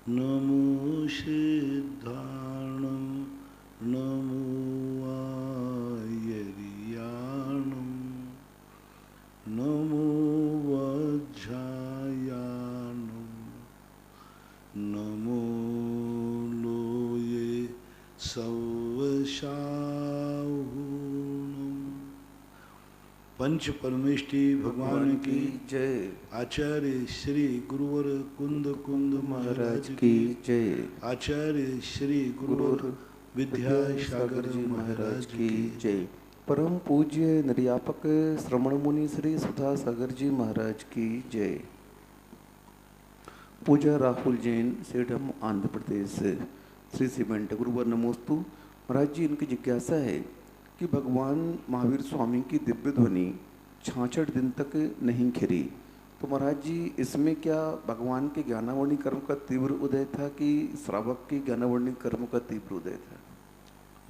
नमो सिद्धाणं नमो आयर्याणं नमो वज्रायाणं नमो लोये सवशाहुणं। पंच परमेष्टि भगवान की जय। आचार्य श्री गुरुवर कुंद कुंद महाराज की जय। आचार्य श्री गुरुवर विद्यासागर जी महाराज की जय। परम पूज्य निर्यापक श्रवण मुनि श्री सुधा सागर जी महाराज की जय। पूजा राहुल जैन, सेठम, आंध्र प्रदेश। श्री सीमेंट गुरुवर नमोस्तु। महाराज जी, इनकी जिज्ञासा है कि भगवान महावीर स्वामी की दिव्य ध्वनि 66 दिन तक नहीं खिरी, तो महाराज जी इसमें क्या भगवान के ज्ञानावरणी कर्म का तीव्र उदय था कि श्रावक के ज्ञानावरणी कर्म का तीव्र उदय था?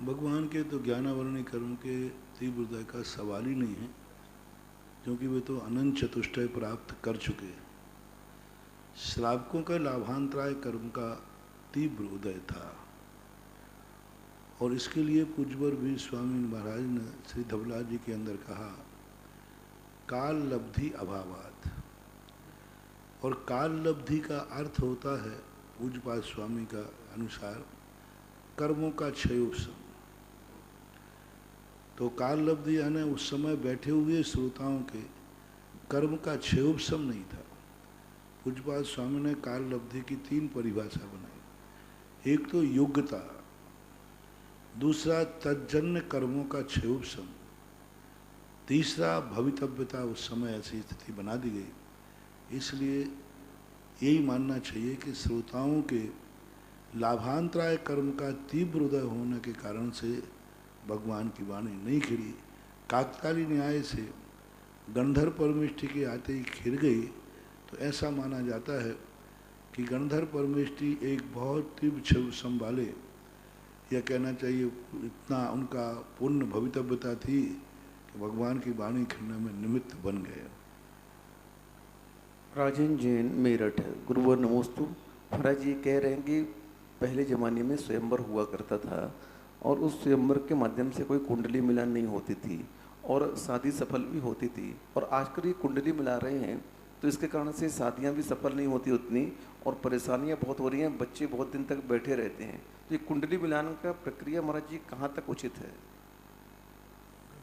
भगवान के तो ज्ञानावरणी कर्म के तीव्र उदय का सवाल ही नहीं है, क्योंकि वे तो अनंत चतुष्टय प्राप्त कर चुके हैं। श्रावकों का लाभांतराय कर्म का तीव्र उदय था, और इसके लिए पूज्यवर भी स्वामी महाराज ने श्री धवला जी के अंदर कहा काल लब्धि अभावात। और काल लब्धि का अर्थ होता है पूज्यपाद स्वामी का अनुसार कर्मों का क्षयोपशम। तो काल लब्धि यानी उस समय बैठे हुए श्रोताओं के कर्म का क्षयोपशम नहीं था। पूज्यपाद स्वामी ने काल लब्धि की 3 परिभाषा बनाई। एक तो योग्यता, दूसरा तज्जन्य कर्मों का क्षयोपशम, तीसरा भवितव्यता। उस समय ऐसी स्थिति बना दी गई। इसलिए यही मानना चाहिए कि श्रोताओं के लाभांतराय कर्म का तीव्र उदय होने के कारण से भगवान की वाणी नहीं खिड़ी। काकताली न्याय से गंधर्व परमेष्टि के आते ही खिर गई, तो ऐसा माना जाता है कि गंधर्व परमेष्टि एक बहुत तीव्र क्षय संभाले, यह कहना चाहिए इतना उनका पुण्य भवितव्यता थी कि भगवान की वाणी खिलने में निमित्त बन गए। राजन जैन, मेरठ, गुरुवर नमोस्तु। महाराज जी कह रहे हैं कि पहले ज़माने में स्वयंवर हुआ करता था और उस स्वयंवर के माध्यम से कोई कुंडली मिलान नहीं होती थी और शादी सफल भी होती थी, और आजकल ये कुंडली मिला रहे हैं तो इसके कारण से शादियां भी सफल नहीं होती उतनी, और परेशानियां बहुत हो रही हैं, बच्चे बहुत दिन तक बैठे रहते हैं। तो ये कुंडली मिलान का प्रक्रिया महाराज जी कहाँ तक उचित है?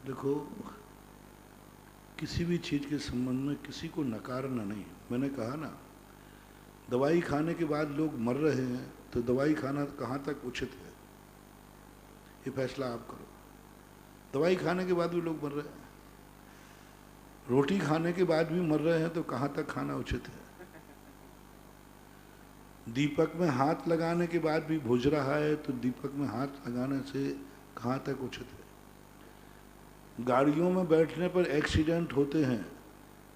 देखो, किसी भी चीज़ के संबंध में किसी को नकारना नहीं। मैंने कहा ना, दवाई खाने के बाद लोग मर रहे हैं, तो दवाई खाना कहाँ तक उचित है, ये फैसला आप करो। दवाई खाने के बाद भी लोग मर रहे हैं, रोटी खाने के बाद भी मर रहे हैं, तो कहाँ तक खाना उचित है। दीपक में हाथ लगाने के बाद भी बुझ रहा है, तो दीपक में हाथ लगाने से कहाँ तक उचित है। गाड़ियों में बैठने पर एक्सीडेंट होते हैं,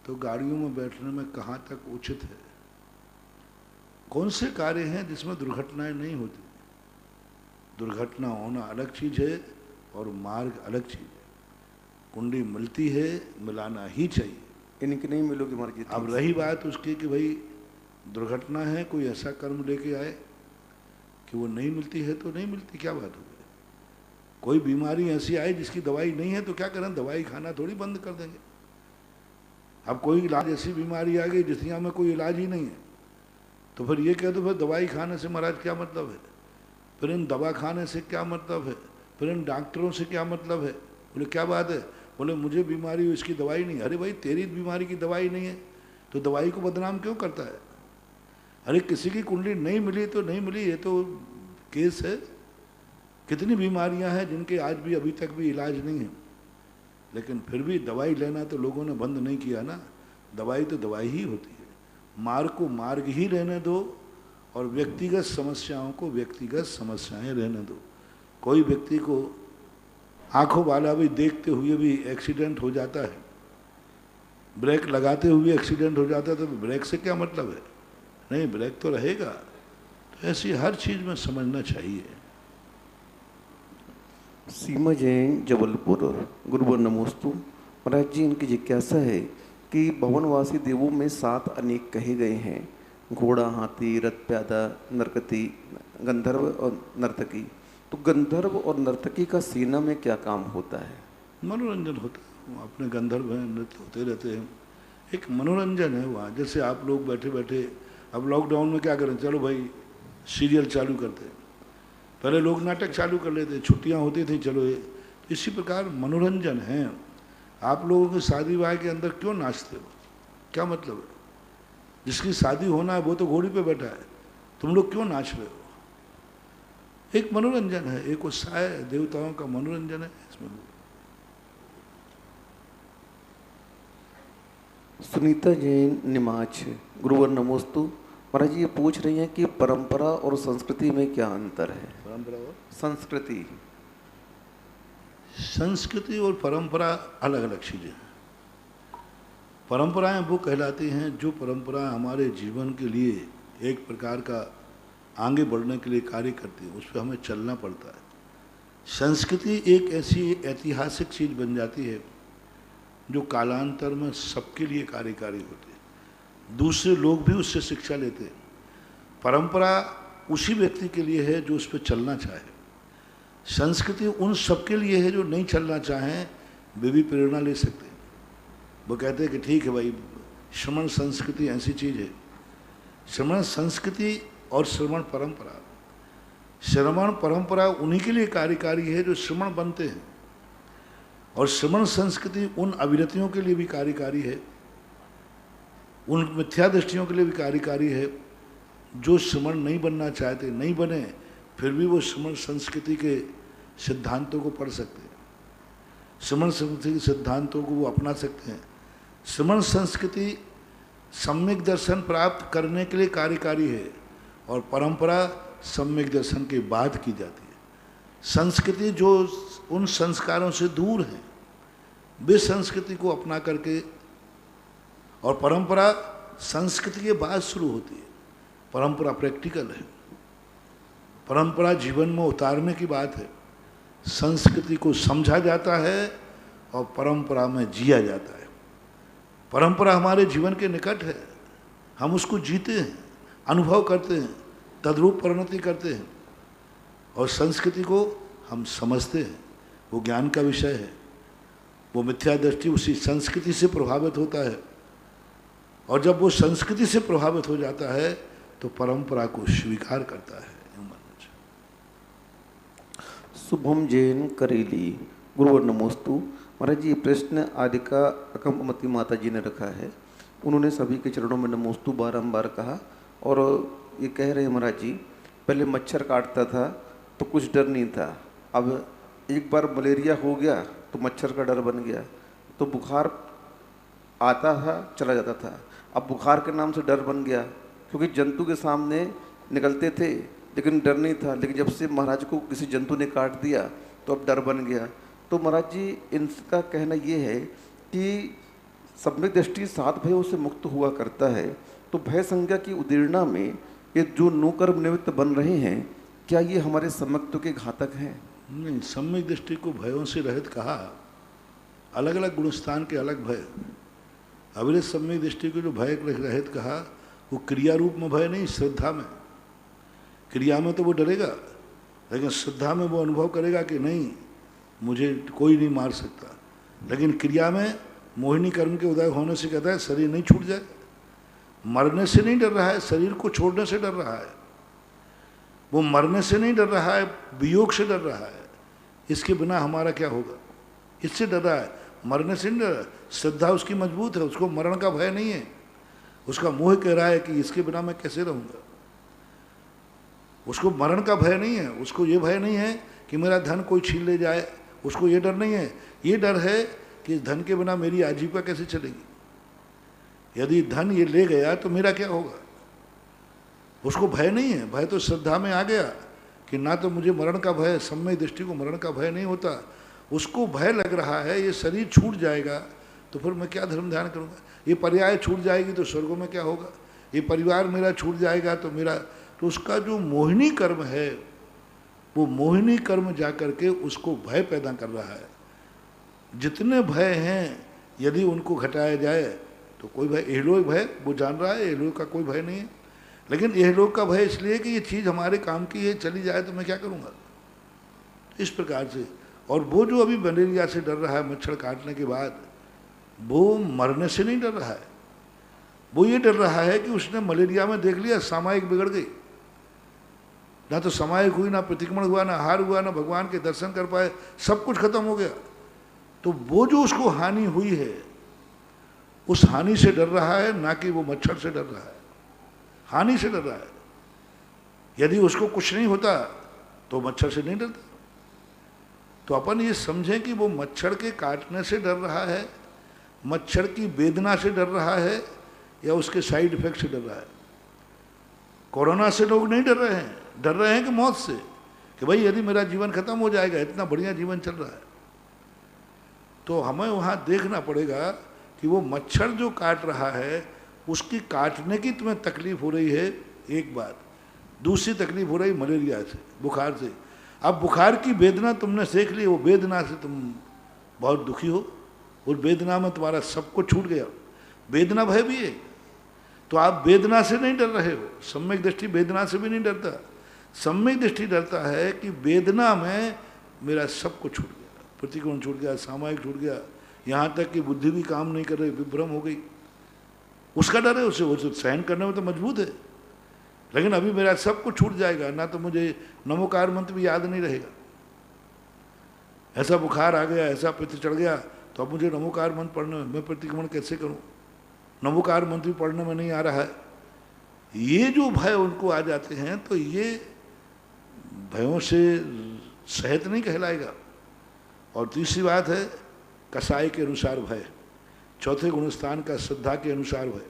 तो गाड़ियों में बैठने में कहाँ तक उचित है। कौन से कार्य हैं जिसमें दुर्घटनाएं नहीं होती। दुर्घटना होना अलग चीज़ है और मार्ग अलग चीज़ है। कुंडी मिलती है, मिलाना ही चाहिए। इनकी नहीं मिलोगी महाराज जी। अब रही बात उसकी कि भाई दुर्घटना है, कोई ऐसा कर्म लेके आए कि वो नहीं मिलती है, तो नहीं मिलती, क्या बात हो गई। कोई बीमारी ऐसी आए जिसकी दवाई नहीं है, तो क्या करें, दवाई खाना थोड़ी बंद कर देंगे। अब कोई इलाज, ऐसी बीमारी आ गई जिस दुनिया में कोई इलाज ही नहीं है, तो फिर ये कह दो फिर दवाई खाने से महाराज क्या मतलब है, फिर इन दवा खाने से क्या मतलब है, फिर इन डॉक्टरों से क्या मतलब है। बोले क्या बात है, बोले मुझे बीमारी हो, इसकी दवाई नहीं। अरे भाई, तेरी बीमारी की दवाई नहीं है तो दवाई को बदनाम क्यों करता है। अरे किसी की कुंडली नहीं मिली तो नहीं मिली, ये तो केस है। कितनी बीमारियां हैं जिनके आज भी अभी तक भी इलाज नहीं है, लेकिन फिर भी दवाई लेना तो लोगों ने बंद नहीं किया ना। दवाई तो दवाई ही होती है। मार्ग को मार्ग ही रहने दो और व्यक्तिगत समस्याओं को व्यक्तिगत समस्याएं रहने दो। कोई व्यक्ति को आंखों वाला भी देखते हुए भी एक्सीडेंट हो जाता है, ब्रेक लगाते हुए एक्सीडेंट हो जाता है, तो ब्रेक से क्या मतलब है। नहीं, ब्रेक तो रहेगा। तो ऐसी हर चीज़ में समझना चाहिए। सीमा जैन, जबलपुर, गुरुवर नमोस्तु। महाराज जी इनकी जिज्ञासा है कि भवनवासी देवों में 7 अनेक कहे गए हैं, घोड़ा, हाथी, रथ, प्यादा, नरकती, गंधर्व और नर्तकी। तो गंधर्व और नर्तकी का सेना में क्या काम होता है? मनोरंजन होता है। अपने गंधर्व हैं, नृत्य होते रहते हैं, एक मनोरंजन है वहाँ। जैसे आप लोग बैठे बैठे अब लॉकडाउन में क्या करें, चलो भाई सीरियल चालू करते हैं। पहले लोग नाटक चालू कर लेते, छुट्टियाँ होती थी, चलो ये। तो इसी प्रकार मनोरंजन है। आप लोगों के शादी विवाह के अंदर क्यों नाचते हो, क्या मतलब है? जिसकी शादी होना है वो तो घोड़ी पे बैठा है, तुम लोग क्यों नाच रहे हो? एक मनोरंजन है, एक उत्साह है, देवताओं का मनोरंजन है इसमें। सुनीता जैन निमाच, गुरुवर नमोस्तु। महाराज जी ये पूछ रही हैं कि परंपरा और संस्कृति में क्या अंतर है? परंपरा और संस्कृति, संस्कृति और परंपरा अलग अलग चीज़ें हैं। परंपराएं वो कहलाती हैं जो परंपरा हमारे जीवन के लिए एक प्रकार का आगे बढ़ने के लिए कार्य करती है, उस पर हमें चलना पड़ता है। संस्कृति एक ऐसी ऐतिहासिक चीज़ बन जाती है जो कालांतर में सबके लिए कार्यकारी होती है, दूसरे लोग भी उससे शिक्षा लेते हैं। परंपरा उसी व्यक्ति के लिए है जो उस पर चलना चाहे। संस्कृति उन सबके लिए है जो नहीं चलना चाहें, वे भी प्रेरणा ले सकते हैं। वो कहते हैं कि ठीक है भाई, श्रमण संस्कृति ऐसी चीज़ है। श्रमण संस्कृति और श्रमण परंपरा, श्रमण परंपरा उन्हीं के लिए कार्यकारी है जो श्रमण बनते हैं, और श्रमण संस्कृति उन अविरतियों के लिए भी कार्यकारी है, उन मिथ्या दृष्टियों के लिए भी कार्यकारी है जो श्रमण नहीं बनना चाहते, नहीं बने, फिर भी वो श्रमण संस्कृति के सिद्धांतों को पढ़ सकते हैं, श्रमण संस्कृति के सिद्धांतों को वो अपना सकते हैं। श्रमण संस्कृति सम्यक दर्शन प्राप्त करने के लिए कार्यकारी है, और परंपरा सम्यक दर्शन के बाद की जाती है। संस्कृति जो उन संस्कारों से दूर हैं, वे संस्कृति को अपना करके, और परंपरा संस्कृति के बाद शुरू होती है। परंपरा प्रैक्टिकल है, परंपरा जीवन में उतारने की बात है। संस्कृति को समझा जाता है और परंपरा में जिया जाता है। परंपरा हमारे जीवन के निकट है, हम उसको जीते हैं, अनुभव करते हैं, तद्रूप परिणति करते हैं, और संस्कृति को हम समझते हैं, वो ज्ञान का विषय है। वो मिथ्या दृष्टि उसी संस्कृति से प्रभावित होता है, और जब वो संस्कृति से प्रभावित हो जाता है तो परंपरा को स्वीकार करता है। शुभम जैन करेली, गुरुवर नमोस्तु। महाराज जी ये प्रश्न आदिका अकम्पमती माता जी ने रखा है। उन्होंने सभी के चरणों में नमोस्तु बारंबार कहा, और ये कह रहे हैं महाराज जी, पहले मच्छर काटता था तो कुछ डर नहीं था, अब एक बार मलेरिया हो गया तो मच्छर का डर बन गया, तो बुखार आता था चला जाता था, अब बुखार के नाम से डर बन गया, क्योंकि जंतु के सामने निकलते थे लेकिन डर नहीं था, लेकिन जब से महाराज को किसी जंतु ने काट दिया तो अब डर बन गया। तो महाराज जी इनका कहना ये है कि सम्यक दृष्टि 7 भयों से मुक्त हुआ करता है, तो भय संज्ञा की उदीर्णा में ये जो नूकर्म निमित्त बन रहे हैं, क्या ये हमारे सम्यक्त्व के घातक हैं? नहीं, सम्यक दृष्टि को भयों से रहित कहा। अलग अलग गुणस्थान के अलग भय। अविरत सम्यक दृष्टि को जो भय रहित कहा, वो क्रिया रूप में भय नहीं, श्रद्धा में। क्रिया में तो वो डरेगा, लेकिन श्रद्धा में वो अनुभव करेगा कि नहीं, मुझे कोई नहीं मार सकता। लेकिन क्रिया में मोहिनी कर्म के उदय होने से कहता है शरीर नहीं छूट जाए। मरने से नहीं डर रहा है, शरीर को छोड़ने से डर रहा है। वो मरने से नहीं डर रहा है, वियोग से डर रहा है। इसके बिना हमारा क्या होगा, इससे डर रहा है, मरने से नहीं डर रहा है। श्रद्धा उसकी मजबूत है, उसको मरण का भय नहीं है। उसका मोह कह रहा है कि इसके बिना मैं कैसे रहूँगा। उसको मरण का भय नहीं है, उसको ये भय नहीं है कि मेरा धन कोई छीन ले जाए, उसको ये डर नहीं है। ये डर है कि इस धन के बिना मेरी आजीविका कैसे चलेगी, यदि धन ये ले गया तो मेरा क्या होगा। उसको भय नहीं है, भय तो श्रद्धा में आ गया कि ना तो मुझे मरण का भय, सम्यक दृष्टि को मरण का भय नहीं होता। उसको भय लग रहा है ये शरीर छूट जाएगा तो फिर मैं क्या धर्म ध्यान करूँगा, ये पर्याय छूट जाएगी तो स्वर्गों में क्या होगा, ये परिवार मेरा छूट जाएगा तो मेरा, तो उसका जो मोहिनी कर्म है, वो मोहिनी कर्म जा करके उसको भय पैदा कर रहा है। जितने भय हैं यदि उनको घटाया जाए तो कोई भय, एहलोक भय वो जान रहा है, एहलोक का कोई भय नहीं है। लेकिन यह लोग का भय इसलिए कि ये चीज़ हमारे काम की है, चली जाए तो मैं क्या करूँगा, इस प्रकार से। और वो जो अभी मलेरिया से डर रहा है मच्छर काटने के बाद, वो मरने से नहीं डर रहा है, वो ये डर रहा है कि उसने मलेरिया में देख लिया सामायिक बिगड़ गई, ना तो सामायिक हुई, ना प्रतिक्रमण हुआ, ना आहार हुआ, ना भगवान के दर्शन कर पाए, सब कुछ खत्म हो गया। तो वो जो उसको हानि हुई है उस हानि से डर रहा है, ना कि वो मच्छर से डर रहा है, हानि से डर रहा है। यदि उसको कुछ नहीं होता तो मच्छर से नहीं डरता। तो अपन ये समझें कि वो मच्छर के काटने से डर रहा है, मच्छर की वेदना से डर रहा है, या उसके साइड इफेक्ट से डर रहा है। कोरोना से लोग नहीं डर रहे हैं, डर रहे हैं कि मौत से, कि भाई यदि मेरा जीवन खत्म हो जाएगा, इतना बढ़िया जीवन चल रहा है। तो हमें वहाँ देखना पड़ेगा कि वो मच्छर जो काट रहा है उसकी काटने की तुम्हें तकलीफ हो रही है, एक बात। दूसरी तकलीफ हो रही मलेरिया से, बुखार से। अब बुखार की वेदना तुमने सीख ली, वो वेदना से तुम बहुत दुखी हो, उस वेदना में तुम्हारा सब कुछ छूट गया। वेदना भय भी है, तो आप वेदना से नहीं डर रहे हो। सम्यक दृष्टि वेदना से भी नहीं डरता। सम्यक दृष्टि डरता है कि वेदना में मेरा सब कुछ छूट गया, प्रतिकोण छूट गया, सामायिक छूट गया, यहाँ तक कि बुद्धि भी काम नहीं कर रही, विभ्रम हो गई। उसका डर है, उसे वो सहन करने में तो मजबूत है, लेकिन अभी मेरा सब कुछ छूट जाएगा, ना तो मुझे नमोकार मंत्र भी याद नहीं रहेगा। ऐसा बुखार आ गया, ऐसा पित्त चढ़ गया, तो अब मुझे नमोकार मंत्र पढ़ने में, मैं प्रतिक्रमण कैसे करूँ, नमोकार मंत्र भी पढ़ने में नहीं आ रहा है। ये जो भय उनको आ जाते हैं, तो ये भयों से सहित नहीं कहलाएगा। और तीसरी बात है कसाई के अनुसार भय, चौथे गुणस्थान का श्रद्धा के अनुसार भय,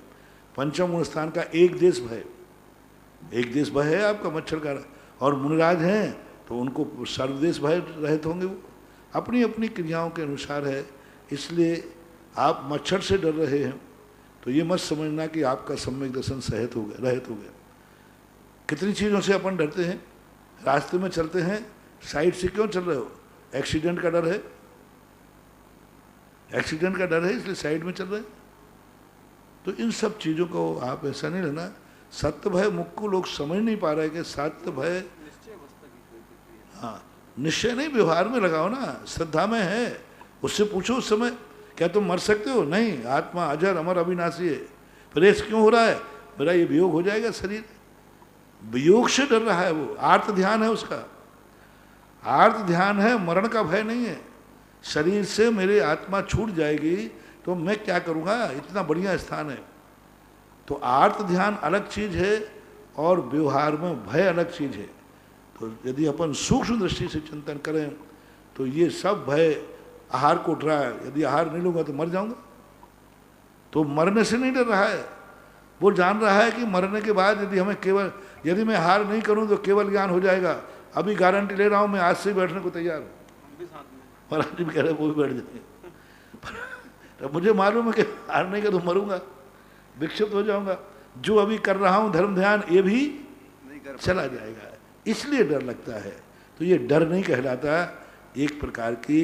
पंचम गुणस्थान का एक देश भय। एक देश भय है आपका मच्छर का, और मुनिराज हैं तो उनको सर्वदेश भय रहित होंगे, वो अपनी अपनी क्रियाओं के अनुसार है। इसलिए आप मच्छर से डर रहे हैं तो ये मत समझना कि आपका सम्यक दर्शन सहित हो गया, रहित हो गया। कितनी चीज़ों से अपन डरते हैं, रास्ते में चलते हैं, साइड से क्यों चल रहे हो, एक्सीडेंट का डर है, एक्सीडेंट का डर है इसलिए साइड में चल रहे हैं। तो इन सब चीज़ों को आप ऐसा नहीं लेना। सत्य भय मुख को लोग समझ नहीं पा रहे कि सत्य भय, हाँ निश्चय नहीं, व्यवहार में लगाओ ना, श्रद्धा में है, उससे पूछो उस समय क्या तुम मर सकते हो, नहीं, आत्मा अजर अमर अविनाशी है। फिर ऐसा क्यों हो रहा है, मेरा ये वियोग हो जाएगा, शरीर वियोग से डर रहा है, वो आर्त ध्यान है उसका, आर्त ध्यान है, मरण का भय नहीं है। शरीर से मेरी आत्मा छूट जाएगी तो मैं क्या करूँगा, इतना बढ़िया स्थान है। तो आर्त ध्यान अलग चीज़ है और व्यवहार में भय अलग चीज़ है। तो यदि अपन सूक्ष्म दृष्टि से चिंतन करें तो ये सब भय, आहार को उठ रहा है, यदि आहार नहीं लूँगा तो मर जाऊँगा, तो मरने से नहीं डर रहा है। वो जान रहा है कि मरने के बाद यदि हमें केवल, यदि मैं आहार नहीं करूँ तो केवल ज्ञान हो जाएगा। अभी गारंटी ले रहा हूँ, मैं आज से बैठने को तैयार हूँ, महाराज जी भी कह रहे वो भी बैठ जाएंगे। तो मुझे मालूम है कि आहार नहीं कर तो मरूंगा, विक्षिप्त हो जाऊंगा। जो अभी कर रहा हूँ धर्म ध्यान, ये भी चला जाएगा, इसलिए डर लगता है। तो ये डर नहीं कहलाता, एक प्रकार की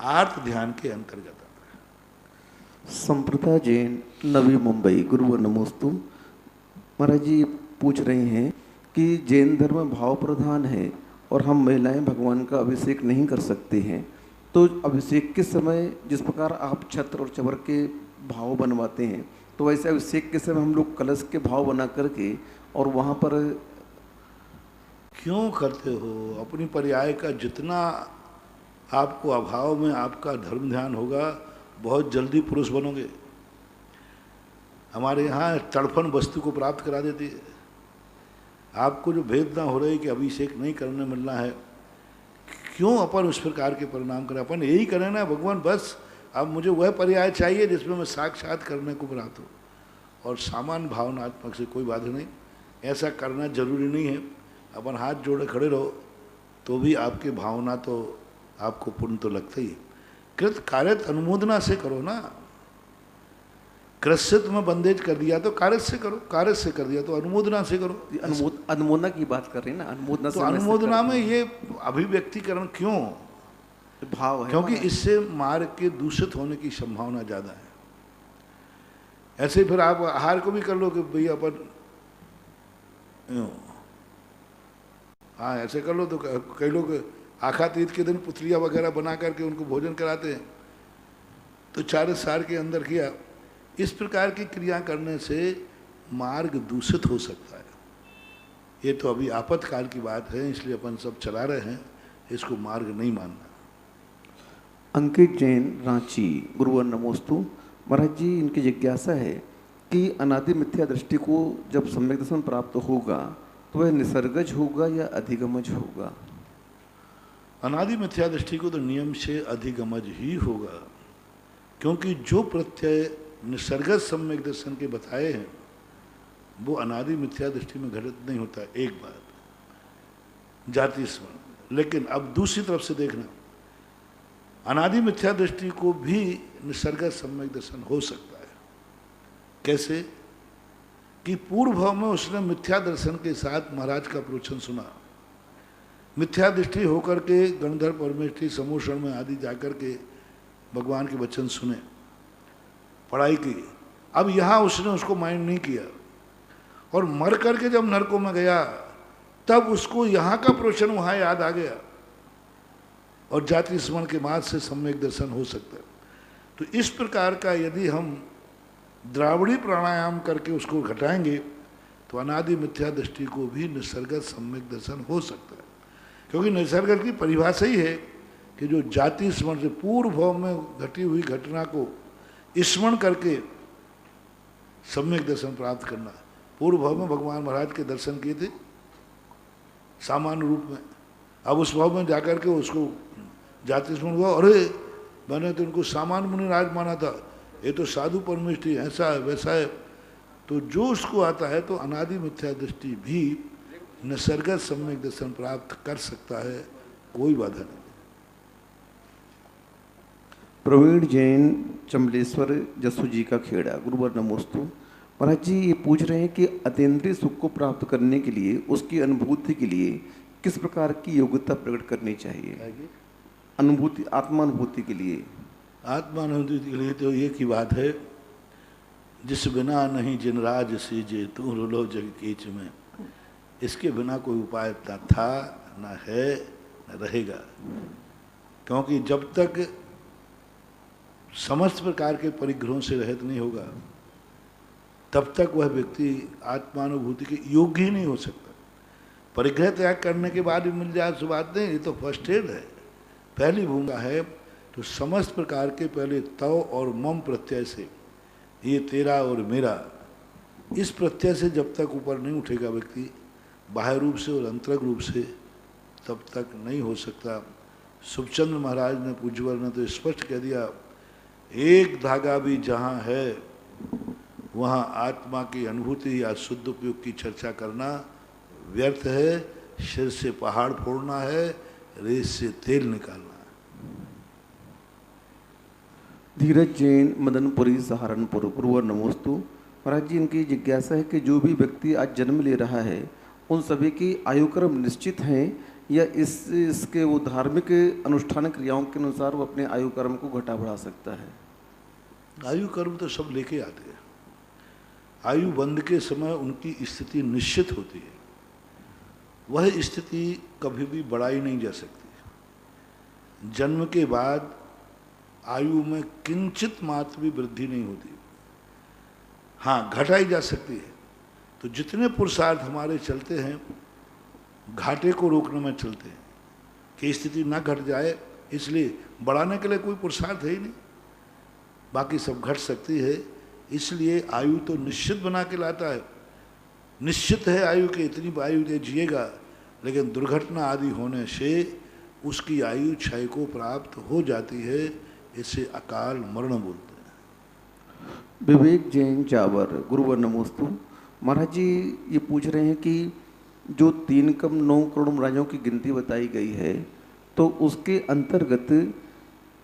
आर्त ध्यान के अंतर्गत आता है। संप्रदा जैन, नवी मुंबई। गुरुवर नमोस्तु। महाराज जी पूछ रहे हैं कि जैन धर्म भाव प्रधान है और हम महिलाएं भगवान का अभिषेक नहीं कर सकते हैं, तो अभिषेक के समय जिस प्रकार आप छत्र और चवर के भाव बनवाते हैं, तो वैसे अभिषेक के समय हम लोग कलश के भाव बना करके और वहाँ पर क्यों करते हो? अपनी पर्याय का जितना आपको अभाव में आपका धर्म ध्यान होगा, बहुत जल्दी पुरुष बनोगे। हमारे यहाँ तड़फन वस्तु को प्राप्त करा देती है। आपको जो भेदना हो रही कि अभिषेक नहीं करने मिलना है, क्यों अपन उस प्रकार के परिणाम करें? अपन यही करें ना, भगवान बस अब मुझे वह पर्याय चाहिए जिसमें मैं साक्षात करने को प्राप्त हो, और सामान्य भावनात्मक से कोई बाधा नहीं। ऐसा करना जरूरी नहीं है, अपन हाथ जोड़े खड़े रहो तो भी आपकी भावना तो आपको पुण्य तो लगता ही है। कृत कार्य अनुमोदना से करो ना। कृष्यत्व में बंदेज कर दिया तो कार्य से करो, कार्य से कर दिया तो अनुमोदना से करो। अनुमोदना की बात कर रहे हैं ना, अनुमोदना तो अनुमोदना में ये अभिव्यक्तिकरण क्यों? भाव है, क्योंकि इससे मार्ग के दूषित होने की संभावना ज़्यादा है। ऐसे फिर आप आहार को भी कर लो कि भैया अपन यूं। हाँ ऐसे कर लो तो कई लोग आखा तीज के दिन पुतलियाँ वगैरह बना करके उनको भोजन कराते हैं, तो 4 साल के अंदर किया। इस प्रकार की क्रिया करने से मार्ग दूषित हो सकता है। ये तो अभी आपातकाल की बात है, इसलिए अपन सब चला रहे हैं, इसको मार्ग नहीं मानना। अंकित जैन, रांची। गुरुवर नमोस्तु। महाराज जी, इनकी जिज्ञासा है कि अनादि मिथ्या दृष्टि को जब सम्यक दर्शन प्राप्त होगा तो वह निसर्गज होगा या अधिगमज होगा? अनादि मिथ्या दृष्टि को तो नियम से अधिगमज ही होगा, क्योंकि जो प्रत्यय निसर्गज सम्यक दर्शन के बताए हैं वो अनादि मिथ्या दृष्टि में घटित नहीं होता। एक बात जाति स्मरण। लेकिन अब दूसरी तरफ से देखना, अनादि मिथ्या दृष्टि को भी निसर्गज सम्यक दर्शन हो सकता है। कैसे? कि पूर्व भाव में उसने मिथ्या दर्शन के साथ महाराज का प्रवचन सुना, मिथ्या दृष्टि होकर के गणधर परमेष्ठी समूषण में आदि जाकर के भगवान के वचन सुने, पढ़ाई की। अब यहाँ उसने उसको माइंड नहीं किया, और मर करके जब नरकों में गया तब उसको यहाँ का प्रवचन वहाँ याद आ गया, और जाति स्मरण के बाद से सम्यक दर्शन हो सकता है। तो इस प्रकार का यदि हम द्रावड़ी प्राणायाम करके उसको घटाएंगे तो अनादि मिथ्या दृष्टि को भी निसर्गत सम्यक दर्शन हो सकता है। क्योंकि निसर्गत की परिभाषा ही है कि जो जाति स्मरण से पूर्व भाव में घटी हुई घटना को स्मरण करके सम्यक दर्शन प्राप्त करना। पूर्व भाव में भगवान महाराज के दर्शन किए थे सामान्य रूप में, अब उस भाव में जाकर के उसको जाति स्मरण हुआ, अरे मैंने तो उनको सामान्य मुनिराज माना था, ये तो साधु परमेष्ठी, ऐसा है वैसा है। तो जो उसको आता है तो अनादि मिथ्या दृष्टि भी निसर्गत सम्यक दर्शन प्राप्त कर सकता है, कोई बाधा नहीं। प्रवीण जैन, चमलेश्वर, जसू जी का खेड़ा। गुरुवर नमोस्तु। महाराज जी, ये पूछ रहे हैं कि अतीन्द्रिय सुख को प्राप्त करने के लिए, उसकी अनुभूति के लिए किस प्रकार की योग्यता प्रकट करनी चाहिए? अनुभूति, आत्मानुभूति के लिए। आत्मानुभूति के लिए तो एक ही बात है, जिस बिना नहीं जिन राज सीजे तू रुलो जग कीच में। इसके बिना कोई उपाय न था, न है, न रहेगा। क्योंकि जब तक समस्त प्रकार के परिग्रहों से रहित नहीं होगा तब तक वह व्यक्ति आत्मानुभूति के योग्य ही नहीं हो सकता। परिग्रह त्याग करने के बाद भी मिल जाए सो बात नहीं, ये तो फर्स्ट एड है, पहली भूमिका है। तो समस्त प्रकार के पहले तव और मम प्रत्यय से, ये तेरा और मेरा, इस प्रत्यय से जब तक ऊपर नहीं उठेगा व्यक्ति बाह्य रूप से और अंतरंग रूप से, तब तक नहीं हो सकता। सुखचंद्र महाराज ने, पूज्यवर ने तो स्पष्ट कह दिया, एक धागा भी जहाँ है वहाँ आत्मा की अनुभूति या शुद्ध उपयोग की चर्चा करना व्यर्थ है। सिर से पहाड़ फोड़ना है, रेत से तेल निकालना है। धीरज जैन, मदनपुरी, सहारनपुर। गुरुवर नमोस्तु। महाराज जी, इनकी जिज्ञासा है कि जो भी व्यक्ति आज जन्म ले रहा है उन सभी की आयु क्रम निश्चित हैं या इसके वो धार्मिक अनुष्ठान क्रियाओं के अनुसार वो अपने आयु क्रम को घटा बढ़ा सकता है? आयु कर्म तो सब लेके आते हैं। आयु बंध के समय उनकी स्थिति निश्चित होती है, वह स्थिति कभी भी बढ़ाई नहीं जा सकती। जन्म के बाद आयु में किंचित मात्र भी वृद्धि नहीं होती, हाँ घटाई जा सकती है। तो जितने पुरुषार्थ हमारे चलते हैं घाटे को रोकने में चलते हैं कि स्थिति ना घट जाए, इसलिए बढ़ाने के लिए कोई पुरुषार्थ है ही नहीं, बाकी सब घट सकती है। इसलिए आयु तो निश्चित बना के लाता है, निश्चित है आयु के इतनी आयु दे जिएगा, लेकिन दुर्घटना आदि होने से उसकी आयु क्षय को प्राप्त हो जाती है। इसे अकाल मरण बोलते हैं। विवेक जैन, जावर। गुरुवर नमोस्तु। महाराज जी, ये पूछ रहे हैं कि जो 3 कम 9 करोड़ महाराजों की गिनती बताई गई है, तो उसके अंतर्गत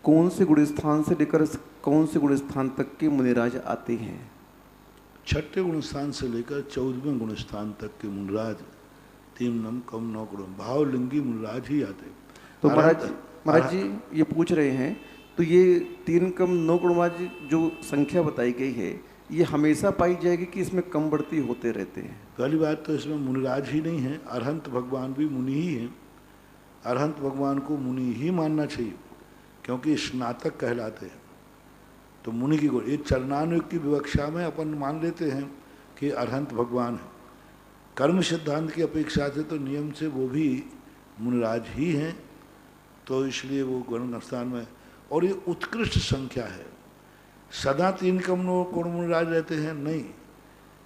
कौन से गुण स्थान से लेकर कौन से गुण स्थान तक के मुनिराज आते हैं? 6ठे गुण स्थान से लेकर 14वें गुण स्थान तक के मुनिराज 3 नम कम 9 करोड़ भावलिंगी मुनिराज ही आते। तो महाराज जी ये पूछ रहे हैं, तो ये 3 कम 9 करोड़ महाराज जो संख्या बताई गई है, ये हमेशा पाई जाएगी कि इसमें कम बढ़ती होते रहते हैं? पहली बात तो इसमें मुनिराज ही नहीं है, अरहंत भगवान भी मुनि ही हैं। अरहंत भगवान को मुनि ही मानना चाहिए, क्योंकि स्नातक कहलाते हैं। तो मुनि की ये चरणानुग की विवक्षा में अपन मान लेते हैं कि अरहंत भगवान है। कर्म सिद्धांत की अपेक्षा से तो नियम से वो भी मुनिराज ही हैं, तो इसलिए वो गरुड़ स्थान में। और ये उत्कृष्ट संख्या है। सदा 3 कम 9 करोड़ मुनिराज रहते हैं नहीं,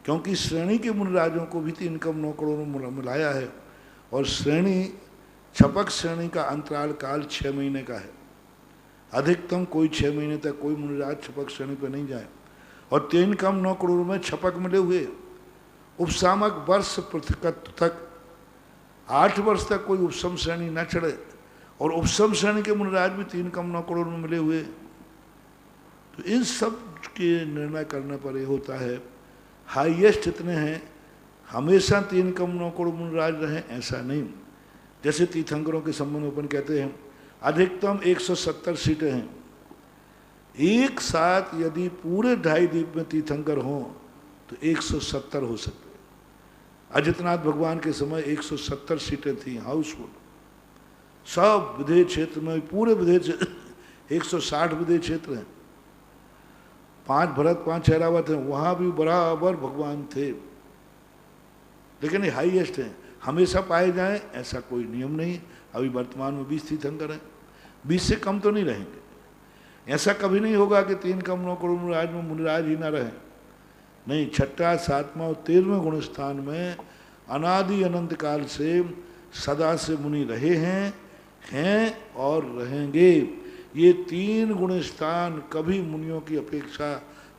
क्योंकि श्रेणी के मुनिराजों को भी 3 कम 9 करोड़ मिलाया है। और श्रेणी छपक श्रेणी का अंतराल काल 6 महीने का है। अधिकतम कोई 6 महीने तक कोई मुनिराज छपक श्रेणी पर नहीं जाए। और 3 कम 9 करोड़ में छपक मिले हुए उपसामक वर्ष पृथकत्व तक 8 वर्ष तक कोई उपसम श्रेणी न चढ़े, और उपसम श्रेणी के मुनिराज भी 3 कम 9 करोड़ में मिले हुए। तो इन सब के निर्णय करने पर ये होता है हाईएस्ट इतने हैं, हमेशा 3 कम 9 करोड़ मुनिराज रहे ऐसा नहीं। जैसे तीर्थंकरों के संबंध में अपन कहते हैं अधिकतम 170 सीटें हैं। एक साथ यदि पूरे 2.5 द्वीप में तीर्थंकर हों तो 170 हो सकते हैं। अजितनाथ भगवान के समय 170 सीटें थी हाउसफुल, सब विधेय क्षेत्र में, पूरे विधेय 160 विधेय क्षेत्र हैं। 5 भरत 5 ऐरावत हैं, वहाँ भी बराबर भगवान थे। लेकिन ये हाईएस्ट हैं, हमेशा पाए जाएं ऐसा कोई नियम नहीं। अभी वर्तमान में 20 तीर्थंकर हैं, 20 से कम तो नहीं रहेंगे। ऐसा कभी नहीं होगा कि 3 कम 9 करोड़ मुनिराज में मुनिराज ही ना रहें। नहीं, 6ठा 7वां और 13वें गुण स्थान में अनादि अनंत काल से सदा से मुनि रहे हैं और रहेंगे। ये 3 गुण स्थान कभी मुनियों की अपेक्षा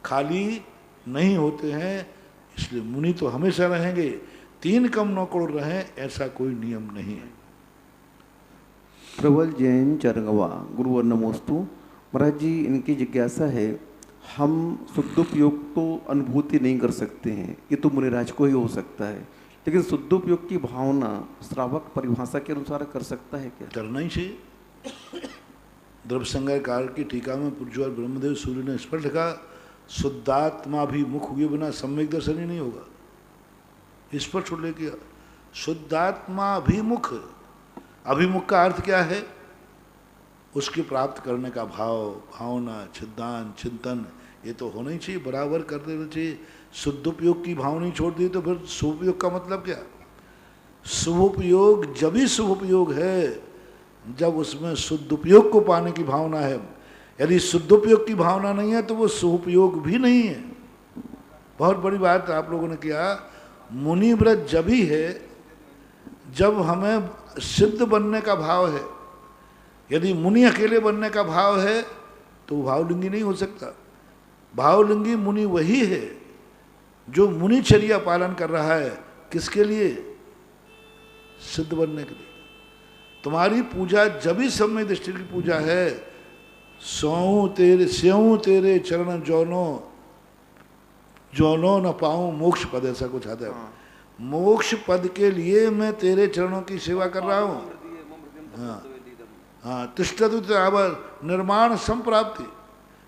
खाली नहीं होते हैं, इसलिए मुनि तो हमेशा रहेंगे। 3 कम 9 करोड़ रहें ऐसा कोई नियम नहीं है। प्रबल जैन चरगवा, गुरुवर नमोस्तु। महाराज जी, इनकी जिज्ञासा है, हम शुद्धोपयोग तो अनुभूति नहीं कर सकते हैं, ये तो मुनिराज को ही हो सकता है, लेकिन शुद्धोपयोग की भावना श्रावक परिभाषा के अनुसार कर सकता है क्या? करना ही चाहिए। द्रव्यसंग्रहकार की टीका में प्रज्वल ब्रह्मदेव सूर्य ने स्पष्ट लिखा, शुद्धात्मा भी मुख हुए बिना सम्यक दर्शन ही नहीं होगा। स्पष्ट उल्लेख किया, शुद्धात्मा अभिमुख। अभिमुख का अर्थ क्या है? उसकी प्राप्त करने का भाव, भावना, सिद्धांत, चिंतन, ये तो होना ही चाहिए, बराबर कर देना चाहिए। शुद्धोपयोग की भावना ही छोड़ दी तो फिर शुभोपयोग का मतलब क्या? शुभोपयोग जब ही शुभोपयोग है जब उसमें शुद्धोपयोग को पाने की भावना है। यदि शुद्धोपयोग की भावना नहीं है तो वो शुभोपयोग भी नहीं है। बहुत बड़ी बात आप लोगों ने किया। मुनि व्रत जब ही है जब हमें सिद्ध बनने का भाव है। यदि मुनि अकेले बनने का भाव है तो भावलिंगी नहीं हो सकता। भावलिंगी मुनि वही है जो मुनिचर्या पालन कर रहा है। किसके लिए? सिद्ध बनने के लिए। तुम्हारी पूजा जब ही सम्य दृष्टि की पूजा है, स्यों तेरे चरण जौनो न पाऊं मोक्ष पद, ऐसा कुछ आता है। मोक्ष पद के लिए मैं तेरे चरणों की सेवा कर रहा हूँ। हाँ, तिष्ठतु तावत् निर्माण संप्राप्ति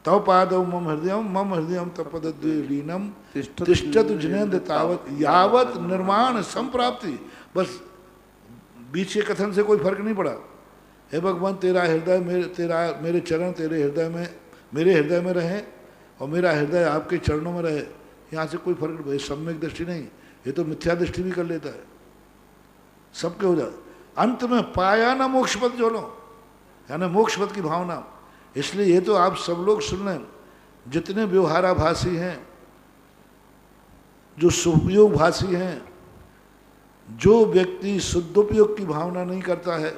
तव पादौ मम हृदयम तपदद्वीलीनम तिष्ठतु जिनेन्द्र तावत् यावत् निर्माण संप्राप्ति। बस बीच के कथन से कोई फर्क नहीं पड़ा। हे भगवान, तेरा हृदय मेरे चरण तेरे हृदय में, मेरे हृदय में रहे और मेरा हृदय आपके चरणों में रहे। यहाँ से कोई फर्क नहीं। सम्यक दृष्टि नहीं, ये तो मिथ्या दृष्टि भी कर लेता है। सबके हो जाता। अंत में पाया ना मोक्षपद जो लो, यानी मोक्षपद की भावना। इसलिए ये तो आप सब लोग सुन लें, जितने व्यवहाराभासी हैं, जो शुभोपयोग भाषी हैं, जो व्यक्ति शुद्धोपयोग की भावना नहीं करता है,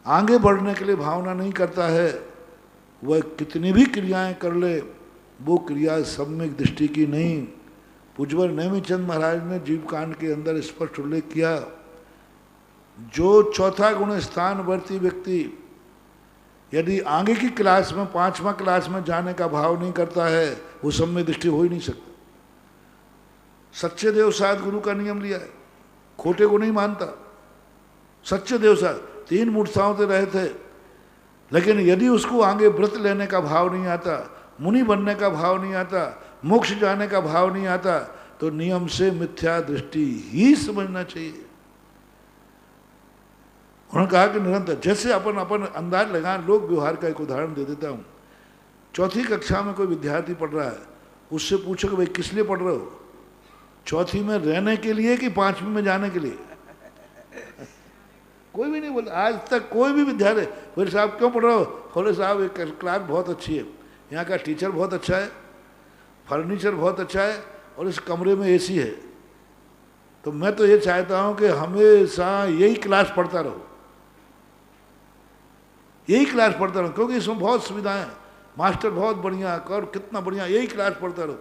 आगे बढ़ने के लिए भावना नहीं करता है, वह कितनी भी क्रियाएं कर ले, वो क्रिया सम्यक दृष्टि की नहीं। पूज्यवर नेमिचंद महाराज ने जीवकांड के अंदर स्पष्ट उल्लेख किया, जो चौथा गुण स्थानवर्ती व्यक्ति यदि आगे की क्लास में 5वां क्लास में जाने का भाव नहीं करता है, वो सम्यक दृष्टि हो ही नहीं सकता। सच्चे देवसाद गुरु का नियम लिया है, खोटे को नहीं मानता। सच्चे देवसाद 3 मूर्छाओं से रहे थे, लेकिन यदि उसको आगे व्रत लेने का भाव नहीं आता, मुनि बनने का भाव नहीं आता, मोक्ष जाने का भाव नहीं आता, तो नियम से मिथ्या दृष्टि ही समझना चाहिए। उन्होंने कहा कि निरंतर, जैसे अपन अंदाज लगा, लोक व्यवहार का एक उदाहरण दे देता हूँ। चौथी कक्षा में कोई विद्यार्थी पढ़ रहा है, उससे पूछो कि भाई किस लिए पढ़ रहे हो, चौथी में रहने के लिए कि पांचवी में जाने के लिए? कोई भी नहीं बोला आज तक, कोई भी विद्यार्थी। बोले साहब क्यों पढ़ रहे हो? बोले साहब एक क्लास बहुत अच्छी है, यहाँ का टीचर बहुत अच्छा है, फर्नीचर बहुत अच्छा है, और इस कमरे में एसी है, तो मैं तो ये चाहता हूँ कि हमेशा यही क्लास पढ़ता रहो, यही क्लास पढ़ता रहो, क्योंकि इसमें बहुत सुविधाएं, मास्टर बहुत बढ़िया, और कितना बढ़िया, यही क्लास पढ़ता रहो।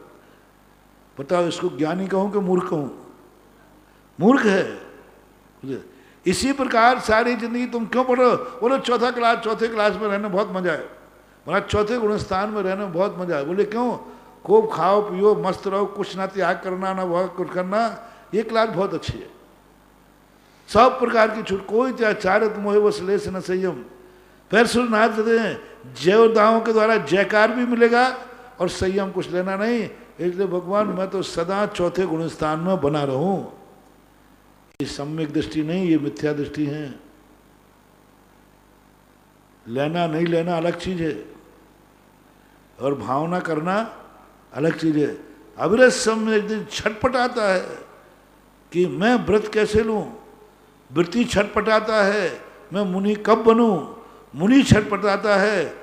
बताओ इसको ज्ञानी कहूँ कि मूर्ख कहूँ? मूर्ख है। इसी प्रकार सारी जिंदगी तुम क्यों पढ़ो? बोले चौथे क्लास में रहने बहुत मजा है, बोला चौथे गुणस्थान में रहने में बहुत मजा है। बोले क्यों? खूब खाओ पियो मस्त रहो, कुछ ना त्याग करना ना बहुत कुछ करना, ये क्लास बहुत अच्छी है, सब प्रकार की छूट, कोई चारत मोहे वो श्लेष न संयम। फिर सुरनाथ देते हैं जयदाओं के द्वारा जयकार भी मिलेगा और संयम कुछ लेना नहीं। इसलिए भगवान मैं तो सदा चौथे गुणस्थान में बना रहूं। ये सम्यक दृष्टि नहीं, ये मिथ्या दृष्टि है। लेना नहीं लेना अलग चीज है, और भावना करना अलग चीज है। अविरत समय एक दिन छटपटाता है कि मैं व्रत कैसे लूं, वृत्ति छटपटाता है मैं मुनि कब बनूं, मुनि छटपटाता है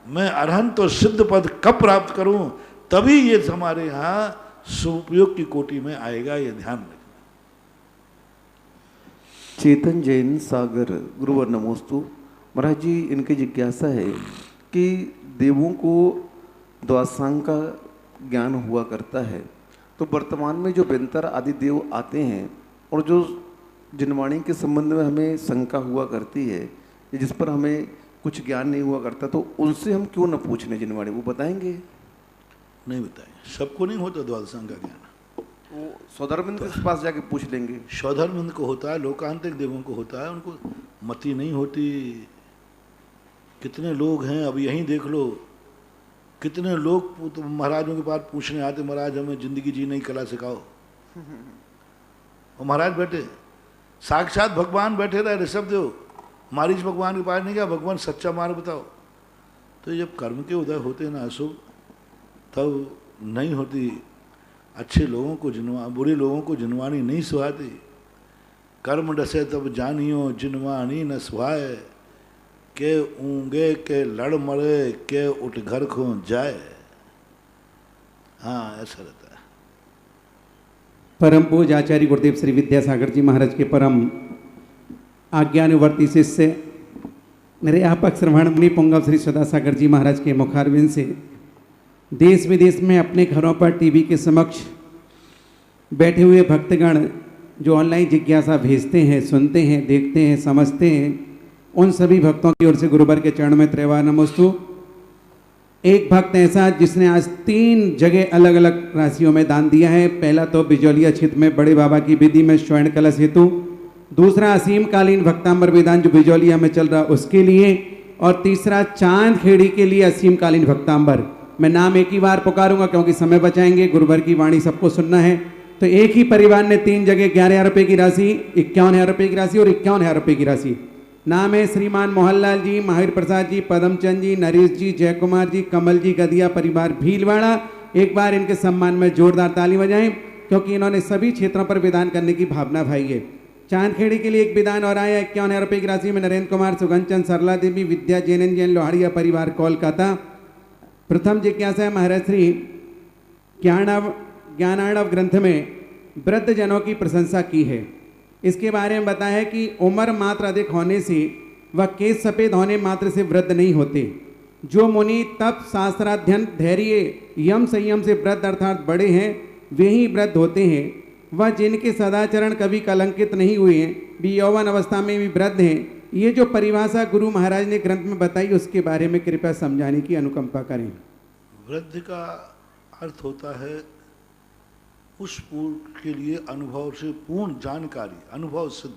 मैं अरहंत और सिद्ध पद कब प्राप्त करूं, तभी ये हमारे यहाँ सुपयोग की कोटि में आएगा, ये ध्यान रखना। चेतन जैन सागर गुरुवर नमोस्तु। महाराज जी, इनकी जिज्ञासा है कि देवों को द्वादशांग का ज्ञान हुआ करता है, तो वर्तमान में जो बेंतर आदि देव आते हैं और जो जिनवाणी के संबंध में हमें शंका हुआ करती है, जिस पर हमें कुछ ज्ञान नहीं हुआ करता, तो उनसे हम क्यों न पूछ लें जिनवाणी? वो बताएंगे? नहीं बताएंगे, सबको नहीं होता द्वादशांग का ज्ञान। वो सौधर्मिंद के पास जाके पूछ लेंगे। सौधर्मिंद को होता है, लोकांतिक देवों को होता है, उनको मति नहीं होती। कितने लोग हैं, अब यहीं देख लो, कितने लोग तो महाराजों के पास पूछने आते, महाराज हमें जिंदगी जीने की कला सिखाओ। और महाराज बैठे, साक्षात भगवान बैठे रहे, ऋषभदेव मारीच भगवान के पास नहीं गया, भगवान सच्चा मार्ग बताओ। तो जब कर्म के उदय होते ना अशुभ, तब नहीं होती। अच्छे लोगों को बुरे लोगों को जिनवाणी नहीं सुहाती। कर्म डसे तब जानियो जिनवाणी न सुहाए, के ऊँगे के लड़ मरे के उठ घर को जाए। हाँ, ऐसा रहता है। परम पूज्य आचार्य गुरुदेव श्री विद्यासागर जी महाराज के परम आज्ञानुवर्ती शिष्य निर्यापक श्रवण मुनि पुंगव श्री सदासागर जी महाराज के मुखारविंद से देश विदेश में अपने घरों पर टीवी के समक्ष बैठे हुए भक्तगण जो ऑनलाइन जिज्ञासा भेजते हैं, सुनते हैं, देखते हैं, समझते हैं, उन सभी भक्तों की ओर से गुरुवर के चरण में त्रैवार नमोस्तु। एक भक्त ऐसा जिसने आज 3 जगह अलग अलग राशियों में दान दिया है। पहला तो बिजौलिया क्षेत्र में बड़े बाबा की विधि में स्वर्ण कलश हेतु, दूसरा असीमकालीन भक्तांबर वेदांत जो बिजौलिया में चल रहा उसके लिए, और तीसरा चांद खेड़ी के लिए असीमकालीन भक्तांबर। मैं नाम एक ही बार पुकारूंगा क्योंकि समय बचाएंगे, गुरुवर की वाणी सबको सुनना है। तो एक ही परिवार ने 3 जगह 11,000 रुपये की राशि, 51,000 रुपये की राशि और 51,000 रुपये की राशि। नाम है श्रीमान मोहनलाल जी, महावीर प्रसाद जी, पदमचंद जी, नरेश जी, जयकुमार जी, कमल जी, गदिया परिवार भीलवाड़ा। एक बार इनके सम्मान में जोरदार ताली बजाएं क्योंकि इन्होंने सभी क्षेत्रों पर विदान करने की भावना भाई है। चांदखेड़ी के लिए एक विदान और आया 51,000 रुपये की राशि में नरेंद्र कुमार, सुगंचंद, सरला देवी, विद्या जैन जैन लोहाड़िया परिवार कोलकाता। प्रथम जिज्ञासा है महाराज श्री ज्ञानार्णव ग्रंथ में वृद्ध जनों की प्रशंसा की है, इसके बारे में बताया कि उम्र मात्र अधिक होने से व केस सफेद होने मात्र से वृद्ध नहीं होते। जो मुनि तप शास्त्राध्ययन धैर्य यम संयम से वृद्ध अर्थात बड़े हैं वे ही वृद्ध होते हैं। वह जिनके सदाचरण कभी कलंकित नहीं हुए हैं भी यौवन अवस्था में भी वृद्ध हैं। ये जो परिभाषा गुरु महाराज ने ग्रंथ में बताई उसके बारे में कृपया समझाने की अनुकंपा करें। वृद्ध का अर्थ होता है उस पूर्ण के लिए अनुभव से पूर्ण जानकारी, अनुभव सिद्ध।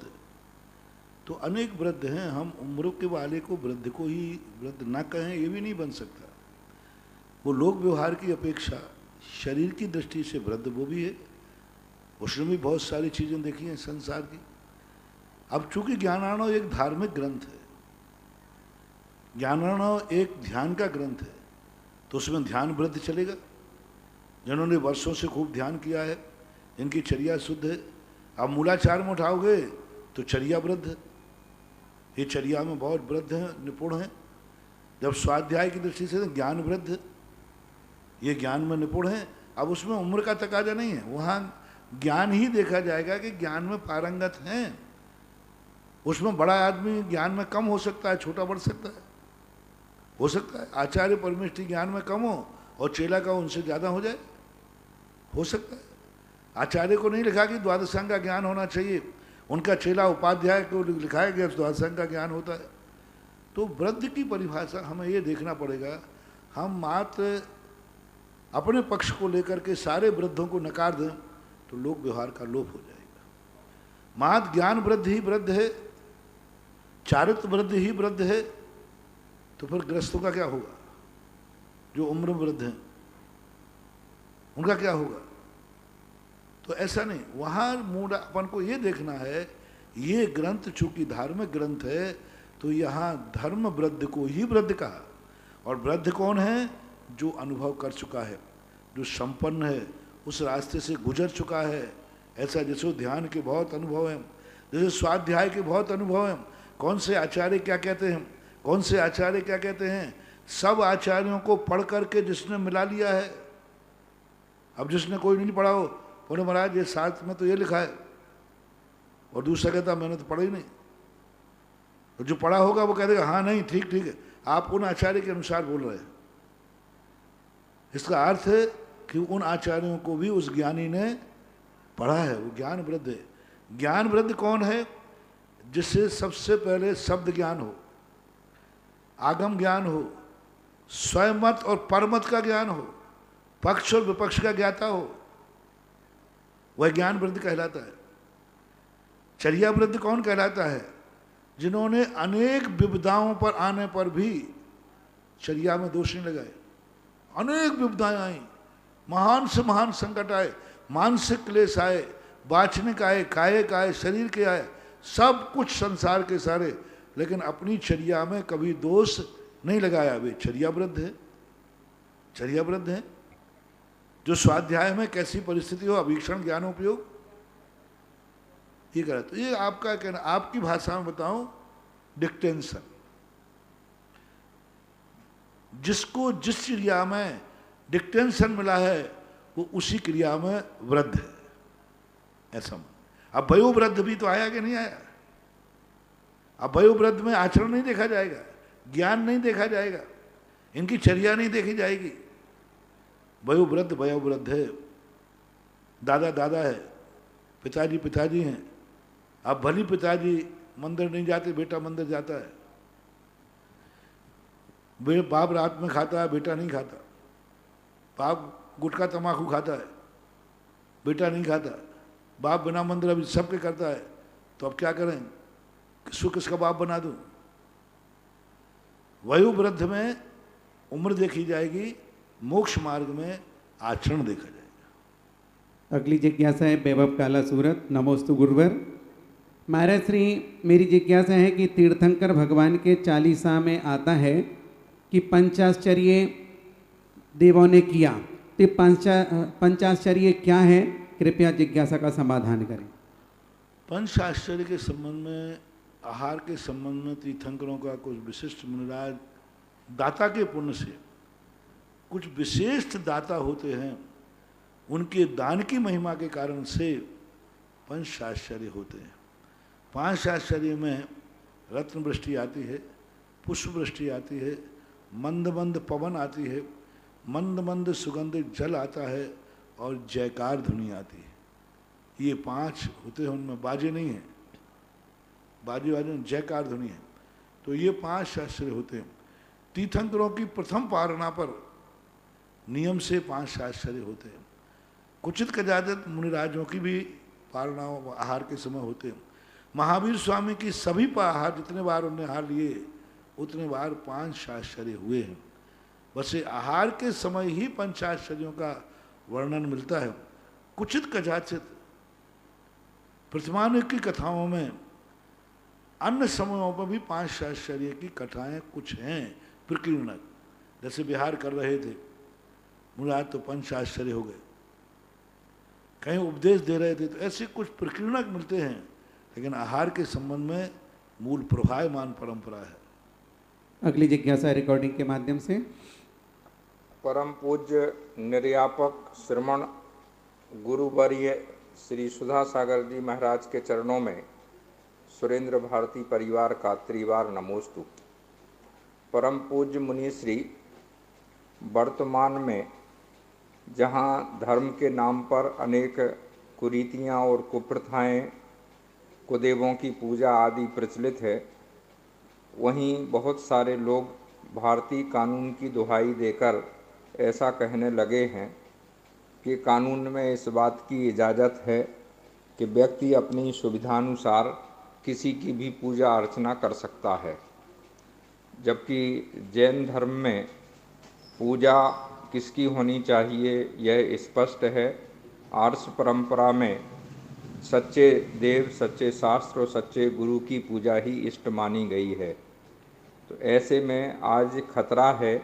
तो अनेक वृद्ध हैं, हम उम्र के वाले को वृद्ध को ही वृद्ध ना कहें ये भी नहीं बन सकता। वो लोक व्यवहार की अपेक्षा शरीर की दृष्टि से वृद्ध वो भी है, उसने भी बहुत सारी चीज़ें देखी हैं संसार की। अब चूंकि ज्ञानार्णव एक धार्मिक ग्रंथ है, ज्ञानार्णव एक ध्यान का ग्रंथ है, तो उसमें ध्यान वृद्ध चलेगा। जिन्होंने वर्षों से खूब ध्यान किया है, इनकी चर्या शुद्ध है। अब मूलाचार में उठाओगे तो चर्या वृद्ध है, ये चर्या में बहुत वृद्ध हैं, निपुण हैं। जब स्वाध्याय की दृष्टि से ज्ञान वृद्ध, ये ज्ञान में निपुण है। अब उसमें उम्र का तकाजा नहीं है, वहाँ ज्ञान ही देखा जाएगा कि ज्ञान में पारंगत हैं। उसमें बड़ा आदमी ज्ञान में कम हो सकता है, छोटा बढ़ सकता है, हो सकता है आचार्य परमेष्ठी ज्ञान में कम हो और चेला का उनसे ज़्यादा हो जाए, हो सकता है। आचार्य को नहीं लिखा कि द्वादशांग का ज्ञान होना चाहिए, उनका चेला उपाध्याय को लिखा है कि द्वादशांग का ज्ञान होता है। तो वृद्ध की परिभाषा हमें ये देखना पड़ेगा। हम मात्र अपने पक्ष को लेकर के सारे वृद्धों को नकार दें तो लोक व्यवहार का लोप हो जाएगा। मात्र ज्ञान वृद्ध ही वृद्ध है, चारित्र वृद्ध ही वृद्ध है, तो फिर गृहस्थों का क्या होगा? जो उम्र वृद्ध हैं उनका क्या होगा? तो ऐसा नहीं, वहाँ मूड अपन को ये देखना है, ये ग्रंथ चूंकि धार्मिक ग्रंथ है तो यहाँ धर्म वृद्ध को ही वृद्ध कहा। और वृद्ध कौन है? जो अनुभव कर चुका है, जो संपन्न है, उस रास्ते से गुजर चुका है। ऐसा जैसे ध्यान के बहुत अनुभव हैं, जैसे स्वाध्याय के बहुत अनुभव हैं। कौन से आचार्य क्या कहते हैं, कौन से आचार्य क्या कहते हैं, सब आचार्यों को पढ़ करके जिसने मिला लिया है। अब जिसने कोई नहीं पढ़ा हो, बोले महाराज ये साथ में तो ये लिखा है, और दूसरा कहता मैंने तो पढ़ा ही नहीं। तो जो पढ़ा होगा वो कह देगा हाँ नहीं ठीक ठीक है, आप उन आचार्य के अनुसार बोल रहे हैं। इसका अर्थ है कि उन आचार्यों को भी उस ज्ञानी ने पढ़ा है, वो ज्ञान वृद्ध है। ज्ञान वृद्ध कौन है? जिससे सबसे पहले शब्द ज्ञान हो, आगम ज्ञान हो, स्वयंमत और परमत का ज्ञान हो, पक्ष और विपक्ष का ज्ञाता हो, वह ज्ञान वृद्ध कहलाता है। चर्या वृद्ध कौन कहलाता है? जिन्होंने अनेक विपदाओं पर आने पर भी चर्या में दोष नहीं लगाए। अनेक विपदाएं आई, महान से महान संकट आए, मानसिक क्लेश आए, वाचनिक आए, कायिक आए, शरीर के आए, सब कुछ संसार के सारे, लेकिन अपनी चर्या में कभी दोष नहीं लगाया। वे चर्या वृद्ध है, चर्या वृद्ध है। जो स्वाध्याय में कैसी परिस्थिति हो, अभीक्षण ज्ञानोपयोग ये करा। तो ये आपका कहना, आपकी भाषा में बताऊं, डिक्टेंशन। जिसको जिस क्रिया में डिक्टेंशन मिला है वो उसी क्रिया में वृद्ध है, ऐसा मान। अब वयोवृद्ध भी तो आया कि नहीं आया? अब वयोवृद्ध में आचरण नहीं देखा जाएगा, ज्ञान नहीं देखा जाएगा, इनकी चर्या नहीं देखी जाएगी। वयोवृद्ध वयोवृद्ध है, दादा दादा है, पिताजी पिताजी हैं। अब भली पिताजी मंदिर नहीं जाते, बेटा मंदिर जाता है। बाप रात में खाता है, बेटा नहीं खाता। बाप गुटखा तम्बाकू खाता है, बेटा नहीं खाता। बाप बिना मंदिर अभी सबके करता है, तो अब क्या करें? किसको किसका बाप बना दूं? वयोवृद्ध में उम्र देखी जाएगी, मोक्ष मार्ग में आचरण देखा जाएगा। अगली जिज्ञासा है वैभव काला सूरत। नमोस्तु गुरुवर। महाराज श्री, मेरी जिज्ञासा है कि तीर्थंकर भगवान के चालीसा में आता है कि पंचाश्चर्य देवों ने किया, तो पंचाश्चर्य क्या है? कृपया जिज्ञासा का समाधान करें। पंच आश्चर्य के संबंध में, आहार के संबंध में तीर्थंकरों का कुछ विशिष्ट मुनिराज दाता के पुण्य से कुछ विशेष दाता होते हैं, उनके दान की महिमा के कारण से पंच आश्चर्य होते हैं। पांच आश्चर्य में रत्न वृष्टि आती है, पुष्प वृष्टि आती है, मंद मंद पवन आती है, मंद मंद सुगंधित जल आता है, और जयकार ध्वनि आती है। ये पांच होते हैं, उनमें बाजे नहीं हैं, बाजे बाजे जयकार ध्वनि है। तो ये पांच शास्त्र होते हैं। तीर्थंकरों की प्रथम पारणा पर नियम से पांच शास्त्र होते हैं। कुचित कजादत मुनिराजों की भी पारणा आहार के समय होते हैं। महावीर स्वामी की सभी आहार जितने बार उन्हें आहार लिए उतने बार पांच शास्त्र हुए हैं। बस ये आहार के समय ही पंचाश्चर्यों का वर्णन मिलता है। कुचित कदाचित प्रतिमानिक की कथाओं में अन्य समयों पर भी 5 आश्चर्य की कथाएं कुछ हैं प्रकीर्णक, जैसे विहार कर रहे थे मुझे आज तो 5 आश्चर्य हो गए, कहीं उपदेश दे रहे थे तो ऐसे कुछ प्रकीर्णक मिलते हैं, लेकिन आहार के संबंध में मूल प्रभायमान परंपरा है। अगली जिज्ञासा रिकॉर्डिंग के माध्यम से। परम पूज्य निर्यापक श्रमण गुरुवर्य श्री सुधा सागर जी महाराज के चरणों में सुरेंद्र भारती परिवार का त्रिवार नमोस्तु। परम पूज्य मुनिश्री, वर्तमान में जहाँ धर्म के नाम पर अनेक कुरीतियाँ और कुप्रथाएँ, कुदेवों की पूजा आदि प्रचलित है, वहीं बहुत सारे लोग भारतीय कानून की दुहाई देकर ऐसा कहने लगे हैं कि कानून में इस बात की इजाज़त है कि व्यक्ति अपनी सुविधानुसार किसी की भी पूजा अर्चना कर सकता है, जबकि जैन धर्म में पूजा किसकी होनी चाहिए यह स्पष्ट है। आर्ष परंपरा में सच्चे देव, सच्चे शास्त्र और सच्चे गुरु की पूजा ही इष्ट मानी गई है। तो ऐसे में आज खतरा है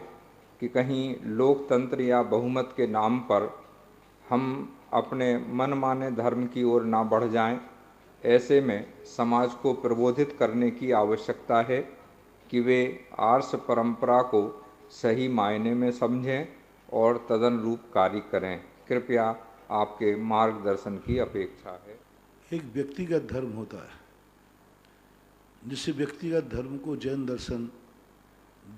कि कहीं लोकतंत्र या बहुमत के नाम पर हम अपने मनमाने धर्म की ओर ना बढ़ जाएं। ऐसे में समाज को प्रबोधित करने की आवश्यकता है कि वे आर्ष परंपरा को सही मायने में समझें और तदनुरूप कार्य करें। कृपया आपके मार्गदर्शन की अपेक्षा है। एक व्यक्तिगत धर्म होता है, जिससे व्यक्तिगत धर्म को जैन दर्शन